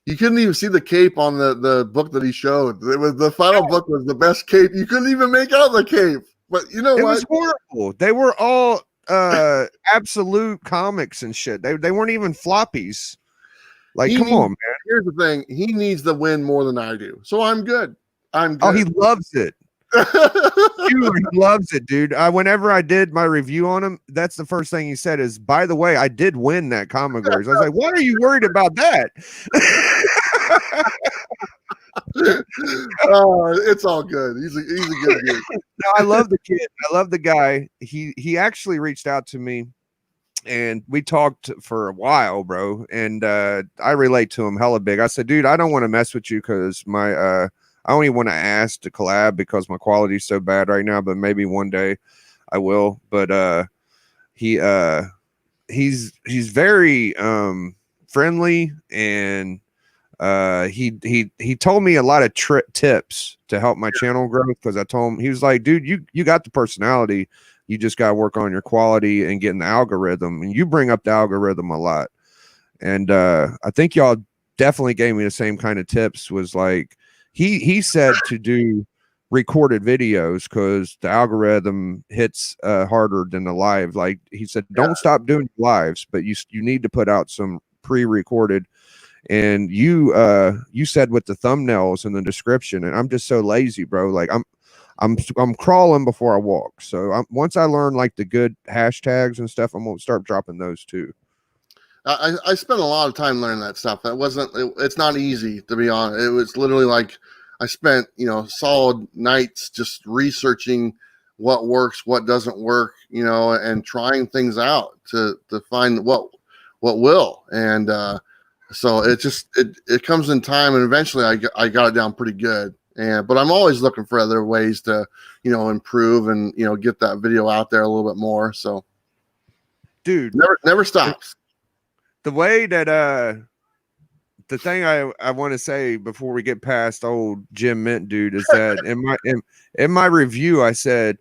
You couldn't even see the cape on the book that he showed. It was the final book was the best cape. You couldn't even make out the cape. But you know what? It was horrible. They were all absolute comics and shit. They weren't even floppies. Like, come on, man. Here's the thing. He needs the win more than I do. So I'm good. Oh, he loves it. He loves it, dude. Whenever I did my review on him, that's the first thing he said is, by the way, I did win that comic series. I was like, why are you worried about that? Oh, it's all good. He's a good dude. No, I love the kid. I love the guy. He actually reached out to me, and we talked for a while, bro. And I relate to him hella big. I said, dude, I don't want to mess with you because I only want to ask to collab because my quality is so bad right now, but maybe one day I will. But he's very friendly, and he told me a lot of tips to help my channel grow, because I told him, he was like, dude, you got the personality, you just got to work on your quality and getting the algorithm, and you bring up the algorithm a lot. And I think y'all definitely gave me the same kind of tips. Was like, he said to do recorded videos because the algorithm hits harder than the live. Like he said, don't stop doing lives, but you need to put out some pre-recorded. And you said with the thumbnails and the description, and I'm just so lazy, bro. Like I'm crawling before I walk. So once I learn like the good hashtags and stuff, I'm gonna start dropping those too. I spent a lot of time learning that stuff. It's not easy, to be honest. It was literally like I spent, solid nights just researching what works, what doesn't work, and trying things out to find what will. And so it comes in time, and eventually I got it down pretty good. But I'm always looking for other ways to, improve and, get that video out there a little bit more. So, dude, never stops. The way that the thing I want to say before we get past old Jim Mint dude is that in my review I said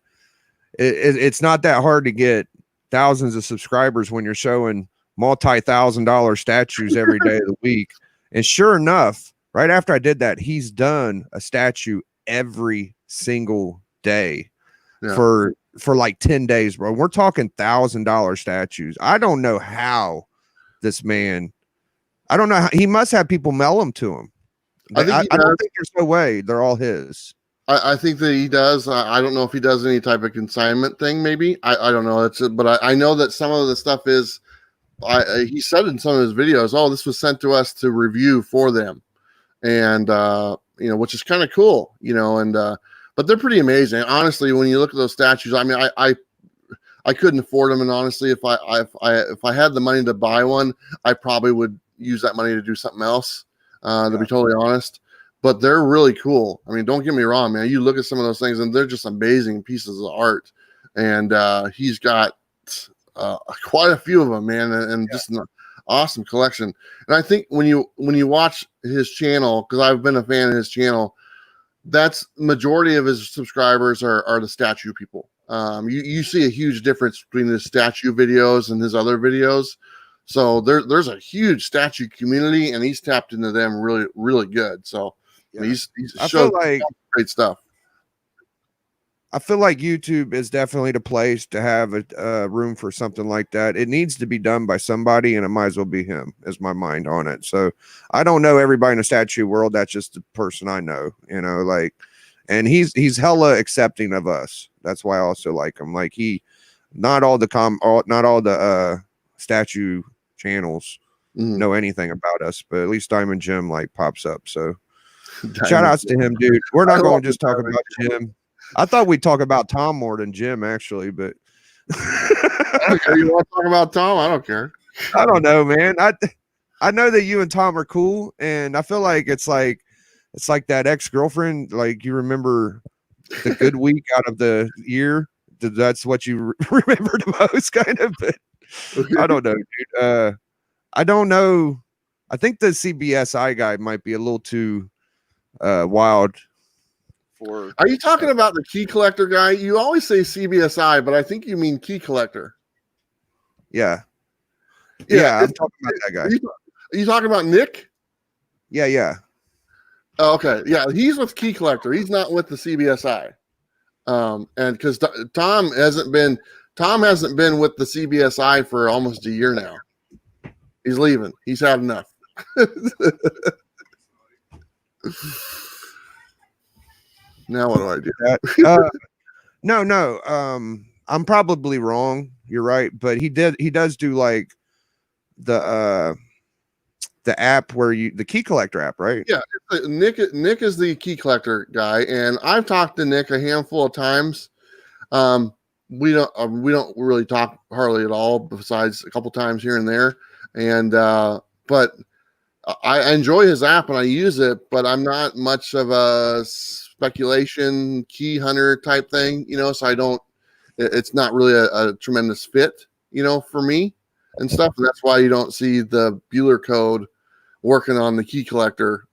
it's not that hard to get thousands of subscribers when you're showing multi-$1,000 statues every day of the week. And sure enough, right after I did that, he's done a statue every single day for for like 10 days, bro. We're talking $1,000 statues. I don't know how this man, I don't know how, he must have people mail them to him. I don't think there's no way they're all his. I think that he does. I don't know if he does any type of consignment thing. Maybe I don't know. But I know that some of the stuff is. He said in some of his videos, "Oh, this was sent to us to review for them," and which is kind of cool, And but they're pretty amazing. Honestly, when you look at those statues, I mean, I couldn't afford them, and honestly, if I had the money to buy one, I probably would use that money to do something else. To be totally honest. But they're really cool. I mean, don't get me wrong, man. You look at some of those things, and they're just amazing pieces of art. And he's got quite a few of them, man, and just an awesome collection. And I think when you watch his channel, because I've been a fan of his channel, that's majority of his subscribers are the statue people. You see a huge difference between his statue videos and his other videos. So there's a huge statue community, and he's tapped into them really, really good. So. Yeah. He's showed like great stuff. I feel like YouTube is definitely the place to have a room for something like that. It needs to be done by somebody, and it might as well be him, is my mind on it. So I don't know everybody in the statue world. That's just the person I know, and he's hella accepting of us. That's why I also like him. Like not all the statue channels know anything about us, but at least Diamond Jim pops up. So. Shout outs to him, dude. We're not going to just talk about Jim. I thought we'd talk about Tom more than Jim, actually, but I don't care. You want to talk about Tom? I don't care. I don't know, man. I know that you and Tom are cool, and I feel like it's like that ex-girlfriend. Like, you remember the good week out of the year. That's what you remember the most, kind of. But I don't know, dude. I don't know. I think the CBSI guy might be a little too wild for. Are you talking about the key collector guy? You always say CBSI, but I think you mean key collector. Yeah, I'm talking about that guy. Are you talking about Nick? Yeah. Oh, okay, yeah, he's with key collector. He's not with the CBSI. And because Tom hasn't been with the CBSI for almost a year now. He's leaving. He's had enough. Now what do I do? No. I'm probably wrong. You're right, but he does do like the app where the key collector app, right? Yeah, Nick is the key collector guy, and I've talked to Nick a handful of times. We don't really talk hardly at all, besides a couple times here and there. And but I enjoy his app and I use it, but I'm not much of a speculation key hunter type thing, so it's not really a tremendous fit, for me and stuff. And that's why you don't see the Bueller code working on the key collector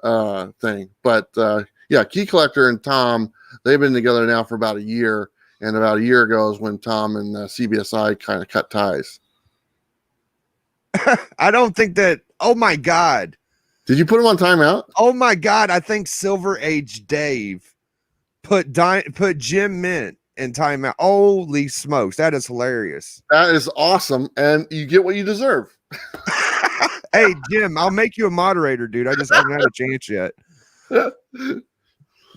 thing. But yeah, key collector and Tom, they've been together now for about a year. And about a year ago is when Tom and CBSI kind of cut ties. I don't think that. Oh my God. Did you put him on timeout? Oh my God. I think Silver Age Dave put Jim Mint in timeout. Holy smokes. That is hilarious. That is awesome. And you get what you deserve. Hey, Jim, I'll make you a moderator, dude. I just haven't had a chance yet.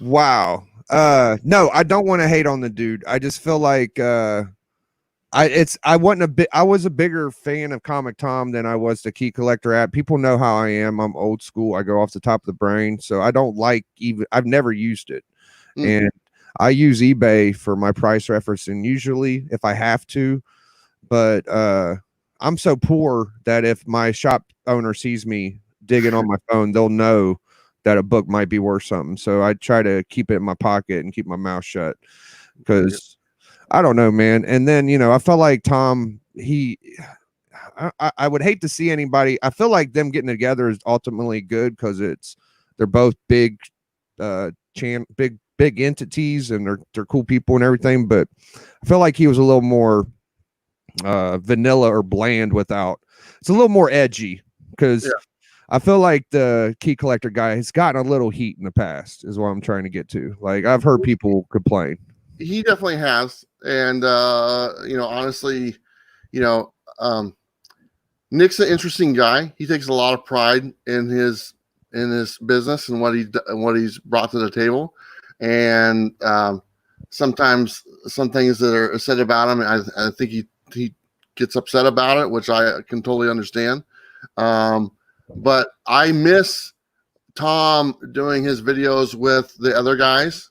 Wow. No, I don't want to hate on the dude. I just feel like I was a bigger fan of Comic Tom than I was the Key Collector app. People know how I am. I'm old school. I go off the top of the brain. So I don't like I've never used it. And I use eBay for my price reference, and usually if I have to, but I'm so poor that if my shop owner sees me digging on my phone, they'll know that a book might be worth something. So I try to keep it in my pocket and keep my mouth shut, because I don't know, man. And then, I felt like Tom, I would hate to see anybody. I feel like them getting together is ultimately good, because they're both big big entities, and they're cool people and everything. But I feel like he was a little more vanilla or bland without. It's a little more edgy, because I feel like the Key Collector guy has gotten a little heat in the past, is what I'm trying to get to. Like, I've heard people complain. he definitely has, and honestly, you know, Nick's an interesting guy. He takes a lot of pride in his business and what he's brought to the table, and sometimes some things that are said about him, I think he gets upset about it, which I can totally understand. But I miss Tom doing his videos with the other guys,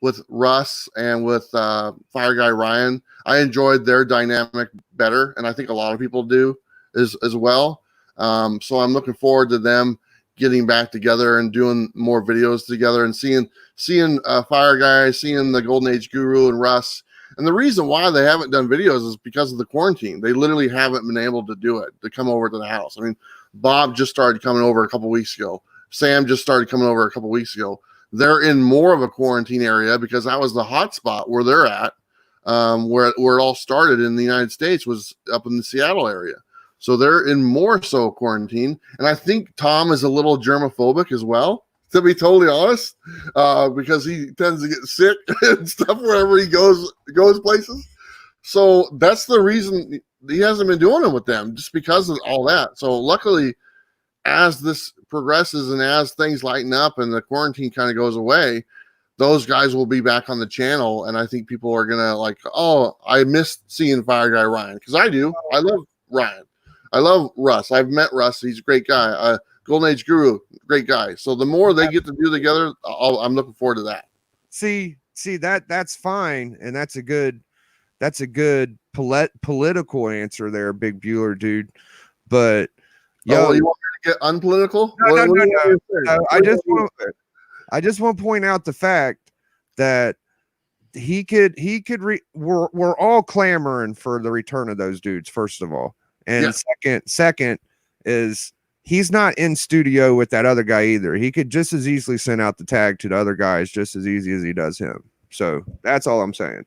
with Russ and with Fire Guy Ryan. I enjoyed their dynamic better, and I think a lot of people do as well. So I'm looking forward to them getting back together and doing more videos together, and seeing Fire Guy, seeing the Golden Age Guru and Russ. And the reason why they haven't done videos is because of the quarantine. They literally haven't been able to do it, to come over to the house. I mean, Bob just started coming over a couple weeks ago. Sam just started coming over a couple weeks ago. They're in more of a quarantine area because that was the hot spot where they're at, where it all started in the United States was up in the Seattle area. So they're in more so quarantine. And I think Tom is a little germophobic as well, to be totally honest, because he tends to get sick and stuff wherever he goes places. So that's the reason he hasn't been doing it with them, just because of all that. So luckily, as this progresses and as things lighten up and the quarantine kind of goes away, those guys will be back on the channel. And I think people are going to like, oh, I missed seeing Fire Guy Ryan, because I do. I love Ryan. I love Russ. I've met Russ. He's a great guy. Golden Age Guru, great guy. So the more they get to do together, I'm looking forward to that. See that's fine, and that's a good political answer there, Big Bueller, dude. But you want me to get unpolitical? No. I just want to point out the fact that we're all clamoring for the return of those dudes, first of all. And second is he's not in studio with that other guy either. He could just as easily send out the tag to the other guys just as easy as he does him. So that's all I'm saying.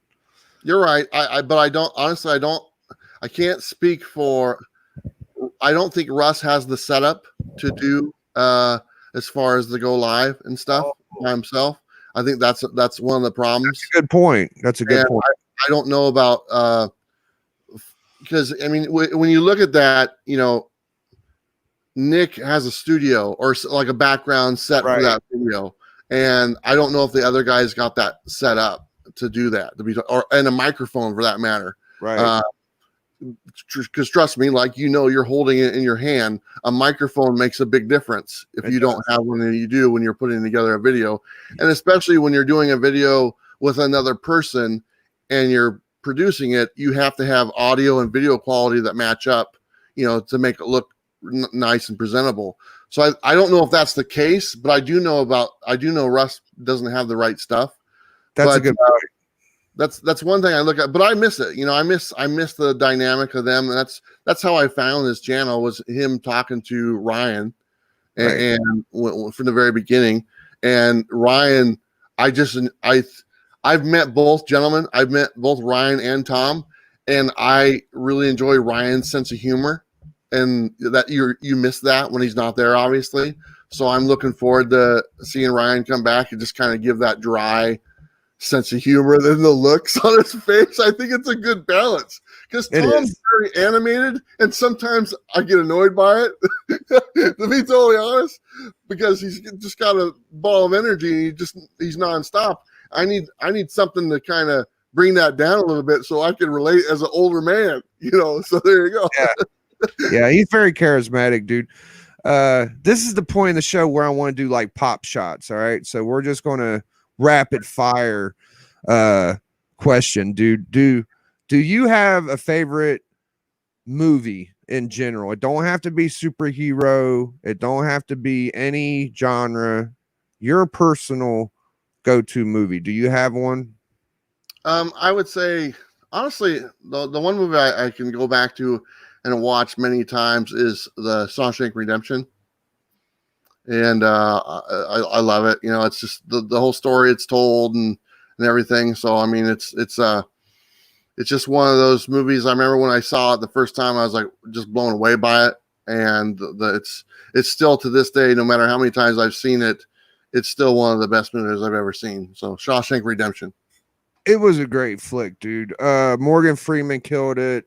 You're right. But I don't, honestly, I can't speak for, I don't think Russ has the setup to do as far as the go live and stuff by himself. I think that's one of the problems. That's a good point. That's a good point. I don't know about, because I mean, when you look at that, Nick has a studio or like a background set for that video, and I don't know if the other guys got that set up to do that, and a microphone for that matter. Right. Because trust me, like you're holding it in your hand. A microphone makes a big difference if you don't have one, and you do when you're putting together a video, and especially when you're doing a video with another person and you're producing it, you have to have audio and video quality that match up, to make it look nice and presentable. So I don't know if that's the case, but I do know Russ doesn't have the right stuff. That's a good point. That's one thing I look at, but I miss it. I miss the dynamic of them, and that's how I found this channel, was him talking to Ryan, and from the very beginning. And Ryan, I've met both gentlemen. I've met both Ryan and Tom, and I really enjoy Ryan's sense of humor, and that you miss that when he's not there, obviously. So I'm looking forward to seeing Ryan come back and just kind of give that dry sense of humor and the looks on his face. I think it's a good balance, because Tom's very animated, and sometimes I get annoyed by it, to be totally honest, because he's just got a ball of energy and he's nonstop. I need something to kind of bring that down a little bit so I can relate as an older man, so there you go. Yeah, he's very charismatic, dude. This is the point of the show where I want to do like pop shots. All right. So we're just going to rapid fire question, dude. Do you have a favorite movie in general? It don't have to be superhero. It don't have to be any genre. Your personal go-to movie. Do you have one? I would say, honestly, the one movie I can go back to and watch many times is the Shawshank Redemption. And I love it. It's just the whole story it's told and everything. So I mean, it's just one of those movies. I remember when I saw it the first time, I was like just blown away by it. And it's still to this day, no matter how many times I've seen it, it's still one of the best movies I've ever seen. So Shawshank Redemption. It was a great flick, dude. Morgan Freeman killed it.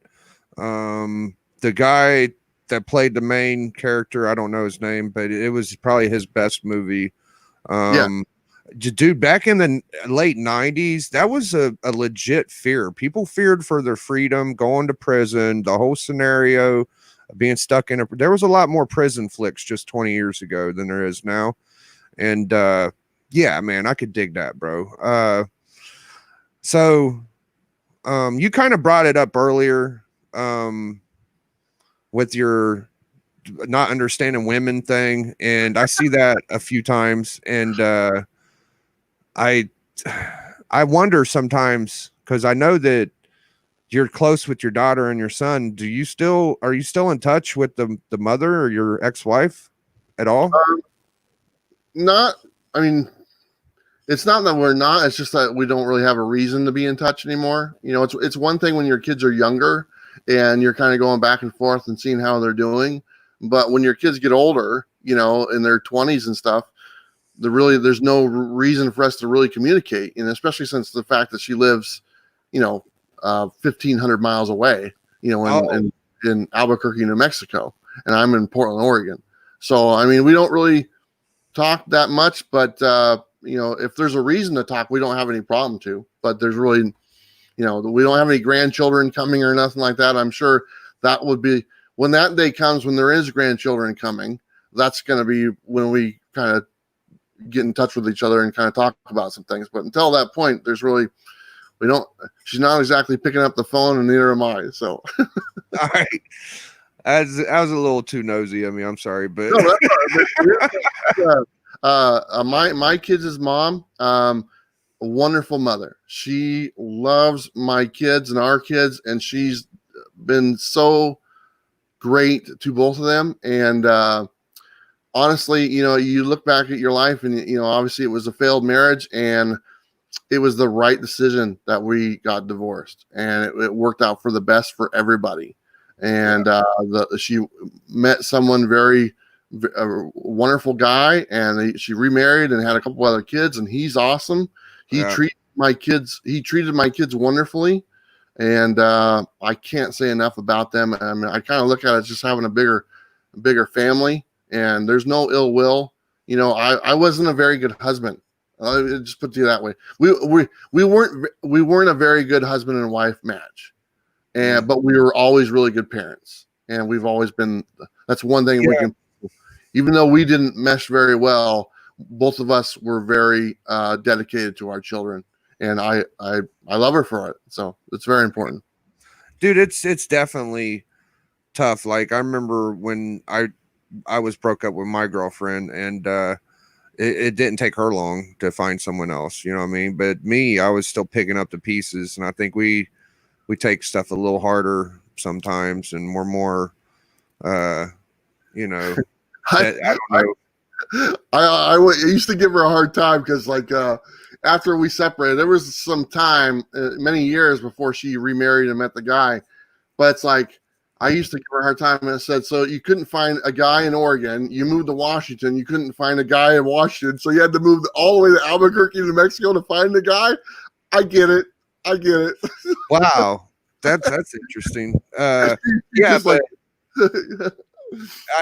The guy that played the main character, I don't know his name, but it was probably his best movie. Yeah. Dude, back in the late 90s, that was a legit fear. People feared for their freedom, going to prison, the whole scenario of being stuck in there was a lot more prison flicks just 20 years ago than there is now. And yeah, man, I could dig that, bro. So you kind of brought it up earlier with your not understanding women thing, and I see that a few times, and I wonder sometimes, because I know that you're close with your daughter and your son. Are you still in touch with the mother or your ex-wife at all? Not, I mean, it's not that we're not, it's just that we don't really have a reason to be in touch anymore. You know, it's one thing when your kids are younger and you're kind of going back and forth and seeing how they're doing. But when your kids get older, you know, in their 20s and stuff, there's no reason for us to really communicate. And especially since the fact that she lives, you know, 1,500 miles away, you know, in Albuquerque, New Mexico, and I'm in Portland, Oregon. So, I mean, we don't really talk that much, but, you know, if there's a reason to talk, we don't have any problem to, but there's really, you know, we don't have any grandchildren coming or nothing like that. I'm sure that would be when that day comes, when there is grandchildren coming, that's going to be when we kind of get in touch with each other and kind of talk about some things. But until that point, she's not exactly picking up the phone, and neither am I. So, all right. I was a little too nosy. I mean, I'm sorry, but no, my kids' mom, a wonderful mother. She loves my kids and our kids, and she's been so great to both of them. And honestly, you know, you look back at your life, and you know, obviously, it was a failed marriage, and it was the right decision that we got divorced, and it worked out for the best for everybody. And she met someone a wonderful guy, and she remarried and had a couple other kids, and he's awesome. He treated my kids wonderfully, and I can't say enough about them. I mean, I kind of look at it as just having a bigger family, and there's no ill will. You know, I wasn't a very good husband. I'll just put it that way. We weren't a very good husband and wife match, but we were always really good parents, and we've always been. That's one thing we can. Even though we didn't mesh very well, both of us were very dedicated to our children, and I love her for it. So it's very important, dude. It's definitely tough. Like, I remember when I was broke up with my girlfriend, and it didn't take her long to find someone else. You know what I mean? But me, I was still picking up the pieces, and I think we take stuff a little harder sometimes, and we're more, you know. I don't know. I used to give her a hard time because, like, after we separated, there was some time, many years before she remarried and met the guy. But it's like, I used to give her a hard time, and I said, so you couldn't find a guy in Oregon. You moved to Washington. You couldn't find a guy in Washington. So you had to move all the way to Albuquerque, New Mexico to find the guy. I get it. Wow. That's interesting. Yeah, but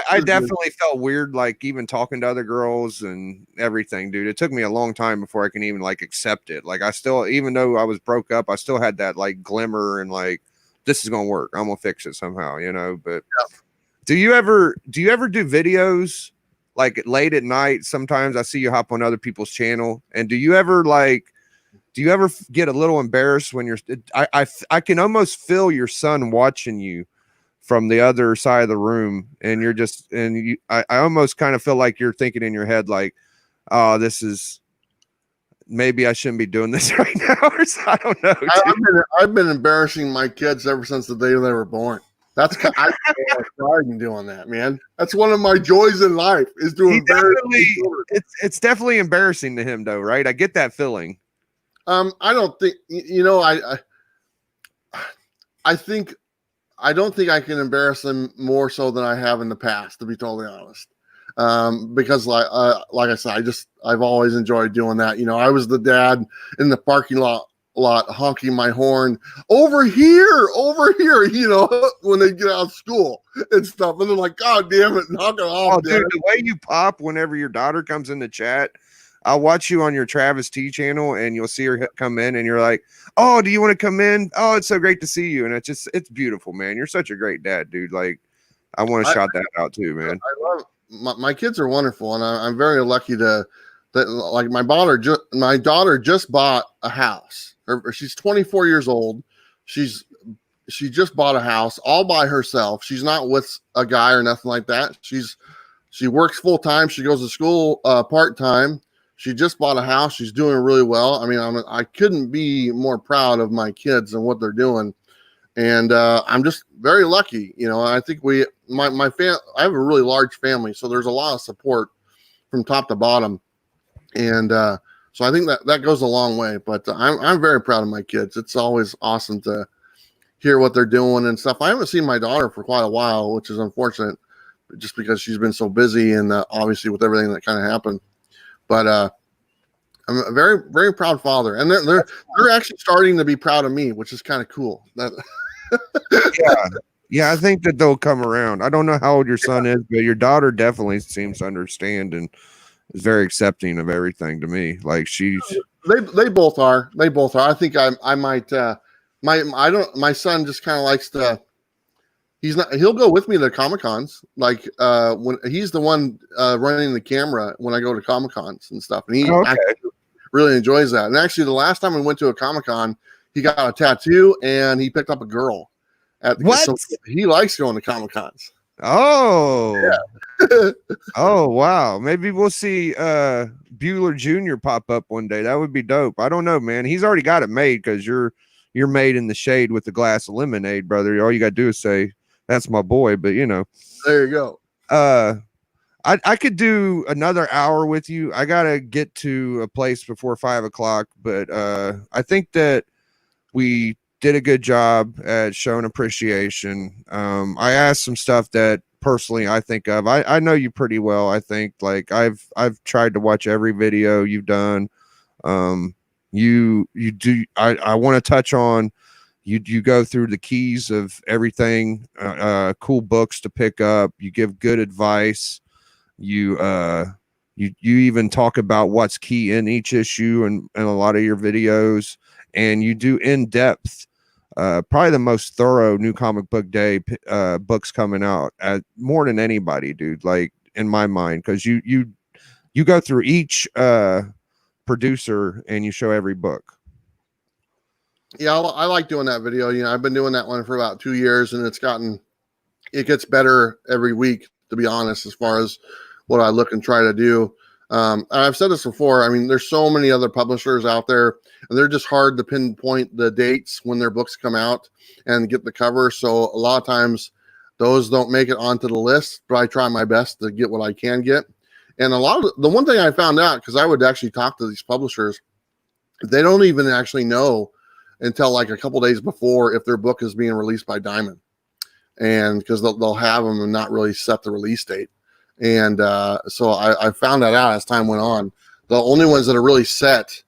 I definitely felt weird, like, even talking to other girls and everything, dude. It took me a long time before I can even, like, accept it. Like, I still, even though I was broke up, I still had that, like, glimmer and, like, this is gonna work. I'm gonna fix it somehow, you know. But do you ever do videos like late at night? Sometimes I see you hop on other people's channel, and do you ever get a little embarrassed when I can almost feel your son watching you from the other side of the room, and you're just, and I almost kind of feel like you're thinking in your head, like, oh, this is, maybe I shouldn't be doing this right now. Or I don't know. I've been embarrassing my kids ever since the day they were born. That's I pride in doing that, man. That's one of my joys in life, is to embarrass. It's definitely embarrassing to him, though, right? I get that feeling. I don't think, you know, I think, I don't think I can embarrass them more so than I have in the past, to be totally honest. Because like I said, I've always enjoyed doing that. You know, I was the dad in the parking lot lot honking my horn over here, you know, when they get out of school and stuff. And they're like, God damn it, knock it off. Oh, dude, the way you pop whenever your daughter comes in the chat, I'll watch you on your Travis T channel and you'll see her come in and you're like, oh, do you want to come in? Oh, it's so great to see you. And it's beautiful, man. You're such a great dad, dude. Like, I want to shout that out too, man. I love my kids are wonderful. And I'm very lucky that like my daughter just bought a house. She's 24 years old. She just bought a house all by herself. She's not with a guy or nothing like that. She works full time. She goes to school part time. She just bought a house. She's doing really well. I mean, I couldn't be more proud of my kids and what they're doing. And I'm just very lucky. You know, I think I have a really large family, so there's a lot of support from top to bottom. And so I think that goes a long way. But I'm very proud of my kids. It's always awesome to hear what they're doing and stuff. I haven't seen my daughter for quite a while, which is unfortunate, just because she's been so busy and obviously with everything that kind of happened. But I'm a very, very proud father, and they're actually starting to be proud of me, which is kind of cool. Yeah, I think that they'll come around. I don't know how old your son is, but your daughter definitely seems to understand and is very accepting of everything to me. Like they both are. They both are. I think I might. My son just kind of likes to. He'll go with me to Comic-Cons. Like when he's the one running the camera when I go to Comic-Cons and stuff. And he actually really enjoys that. And actually the last time we went to a Comic-Con, he got a tattoo and he picked up a girl. So he likes going to Comic-Cons. Oh. Yeah. Oh, wow. Maybe we'll see Bueller Jr. pop up one day. That would be dope. I don't know, man. He's already got it made because you're made in the shade with a glass of lemonade, brother. All you got to do is say, that's my boy, but you know, there you go. I could do another hour with you. I gotta get to a place before 5 o'clock, but I think that we did a good job at showing appreciation. I asked some stuff that personally I think of. I know you pretty well. I think like I've tried to watch every video you've done. You do. I want to touch on. You go through the keys of everything, cool books to pick up. You give good advice. You even talk about what's key in each issue and a lot of your videos, and you do in-depth, probably the most thorough New Comic Book Day books coming out more than anybody, dude. Like in my mind, because you go through each producer and you show every book. Yeah, I like doing that video. You know, I've been doing that one for about 2 years, and it gets better every week, to be honest, as far as what I look and try to do. And I've said this before. I mean, there's so many other publishers out there, and they're just hard to pinpoint the dates when their books come out and get the cover. So a lot of times those don't make it onto the list, but I try my best to get what I can get. And the one thing I found out, because I would actually talk to these publishers, they don't even actually know until like a couple days before if their book is being released by Diamond, and because they'll have them and not really set the release date. And so I found that out as time went on. The only ones that are really set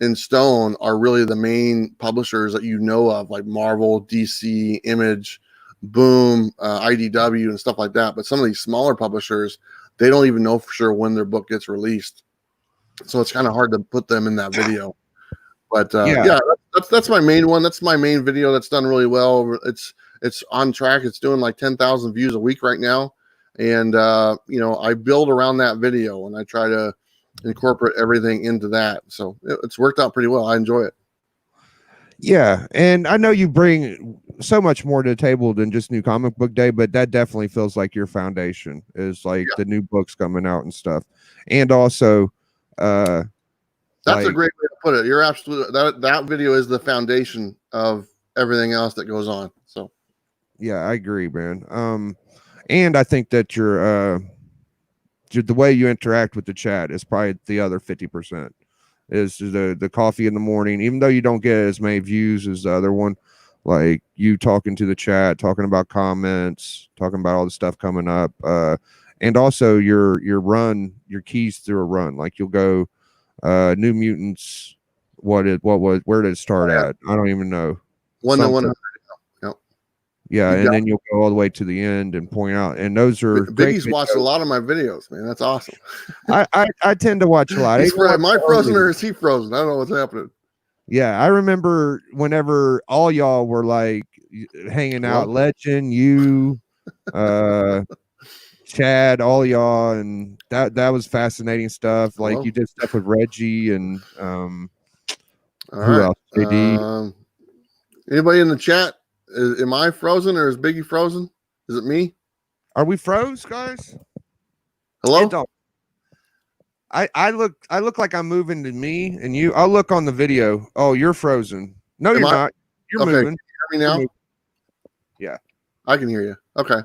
in stone are really the main publishers that you know of, like Marvel, DC, Image, Boom, IDW, and stuff like that. But some of these smaller publishers, they don't even know for sure when their book gets released. So it's kind of hard to put them in that video. But yeah, that's my main one. That's my main video that's done really well. It's on track. It's doing like 10,000 views a week right now. And, you know, I build around that video and I try to incorporate everything into that. So it's worked out pretty well. I enjoy it. Yeah. And I know you bring so much more to the table than just New Comic Book Day, but that definitely feels like your foundation is like the new books coming out and stuff. And also, that's a great way to put it. You're absolutely that video is the foundation of everything else that goes on. So yeah, I agree, man. And I think that the way you interact with the chat is probably the other 50%. Is the coffee in the morning, even though you don't get as many views as the other one, like you talking to the chat, talking about comments, talking about all the stuff coming up, and also your keys through a run. Like you'll go New Mutants where did it start at? I don't even know. 1-1. Yeah, and then you'll go all the way to the end and point out. And those are Biggie's watched a lot of my videos, man. That's awesome. I tend to watch a lot. Am I frozen or is he frozen? I don't know what's happening. Yeah, I remember whenever all y'all were like hanging out, Legend, you, Chad, all y'all, and that was fascinating stuff. Like you did stuff with Reggie and who else? JD. Anybody in the chat? Am I frozen or is Biggie frozen? Is it me? Are we froze, guys? Hello? I look like I'm moving to me and you. I'll look on the video. Oh, you're frozen. No, you're not. You're moving. Can you hear me now? Yeah. I can hear you. Okay.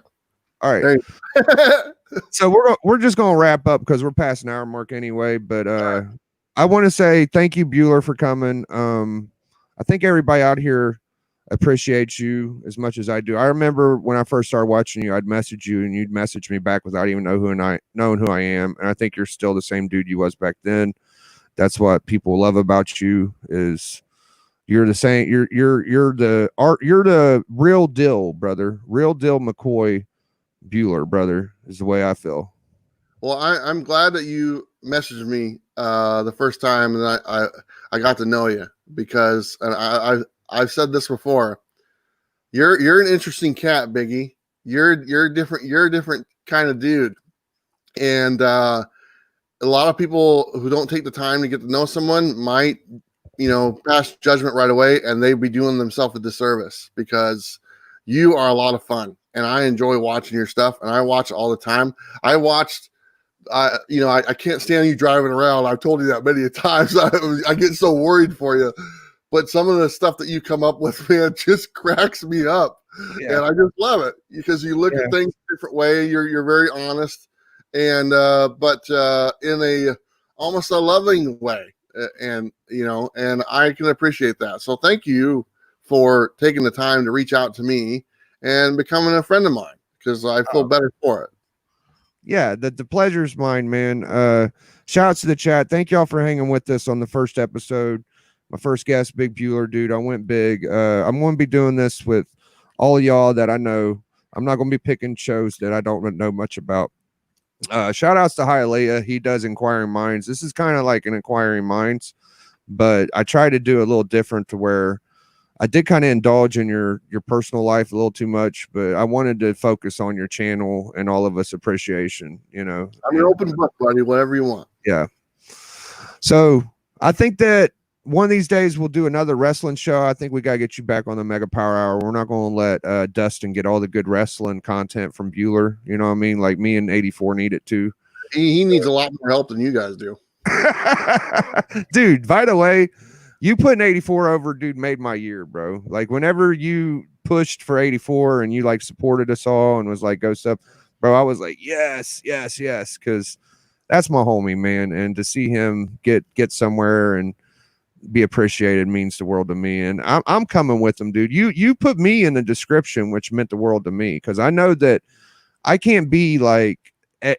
All right. So we're just gonna wrap up because we're past an hour mark anyway. But I want to say thank you, Bueller, for coming. I think everybody out here appreciates you as much as I do. I remember when I first started watching you, I'd message you and you'd message me back without even knowing who I am. And I think you're still the same dude you was back then. That's what people love about you is you're the same. You're the real deal, brother. Real deal McCoy Bueller, brother, is the way I feel. Well, I'm glad that you messaged me the first time and I got to know you because I've said this before. You're an interesting cat, Biggie. You're different. You're a different kind of dude, and a lot of people who don't take the time to get to know someone might, pass judgment right away, and they'd be doing themselves a disservice because you are a lot of fun, and I enjoy watching your stuff, and I watch it all the time. I watched. I can't stand you driving around. I've told you that many a times. I get so worried for you. But some of the stuff that you come up with, man, just cracks me up. Yeah. And I just love it because you look at things a different way. You're very honest and but in a almost a loving way. And I can appreciate that. So thank you for taking the time to reach out to me and becoming a friend of mine because I feel better for it. Yeah, the pleasure's mine, man. Shout out to the chat. Thank y'all for hanging with us on the first episode. My first guest, Big Bueller, dude. I went big. I'm going to be doing this with all y'all that I know. I'm not going to be picking shows that I don't know much about. Shout outs to Hialeah. He does Inquiring Minds. This is kind of like an Inquiring Minds, but I try to do a little different to where I did kind of indulge in your personal life a little too much, but I wanted to focus on your channel and all of us appreciation, I'm an open book, buddy, whatever you want. Yeah. So I think that one of these days we'll do another wrestling show. I think we got to get you back on the Mega Power Hour. We're not going to let Dustin get all the good wrestling content from Bueller. You know what I mean? Like me and 84 need it too. He needs a lot more help than you guys do. Dude, by the way, you putting 84 over, dude, made my year, bro. Like whenever you pushed for 84 and you like supported us all and was like, go stuff, bro, I was like, yes, because that's my homie, man. And to see him get somewhere and be appreciated means the world to me, and I'm coming with them, dude. You put me in the description, which meant the world to me because I know that I can't be like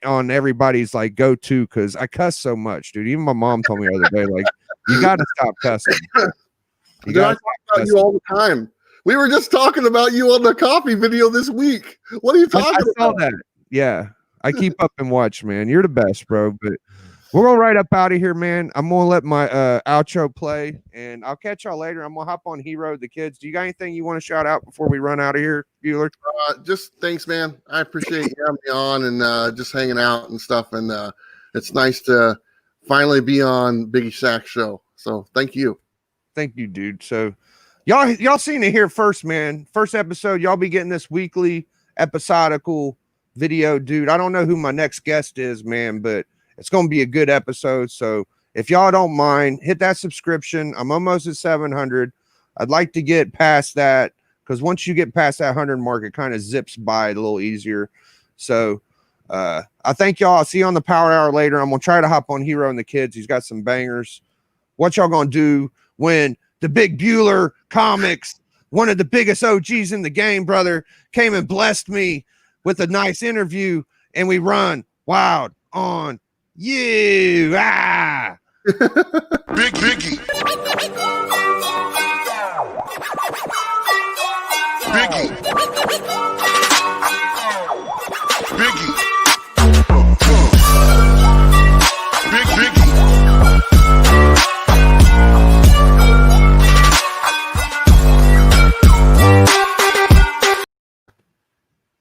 on everybody's like go to because I cuss so much, dude. Even my mom told me the other day, like, you got to stop cussing. I talk about you all the time. We were just talking about you on the coffee video this week. What are you talking about? I saw that. Yeah, I keep up and watch, man. You're the best, bro. But we're gonna right up out of here, man. I'm gonna let my outro play, and I'll catch y'all later. I'm gonna hop on Hero, the kids. Do you got anything you want to shout out before we run out of here, Bueller? Just thanks, man. I appreciate you having me on and just hanging out and stuff. And it's nice to finally be on Biggie Sack's show. So thank you. Thank you, dude. So y'all seen it here first, man. First episode, y'all be getting this weekly episodical video, dude. I don't know who my next guest is, man, but it's going to be a good episode. So if y'all don't mind, hit that subscription. I'm almost at 700. I'd like to get past that because once you get past that 100 mark, it kind of zips by a little easier. So I thank y'all. I'll see you on the Power Hour later. I'm going to try to hop on Hero and the kids. He's got some bangers. What y'all going to do when the Big Bueller Comics, one of the biggest OGs in the game, brother, came and blessed me with a nice interview and we run wild on you. Big Biggie. Biggie.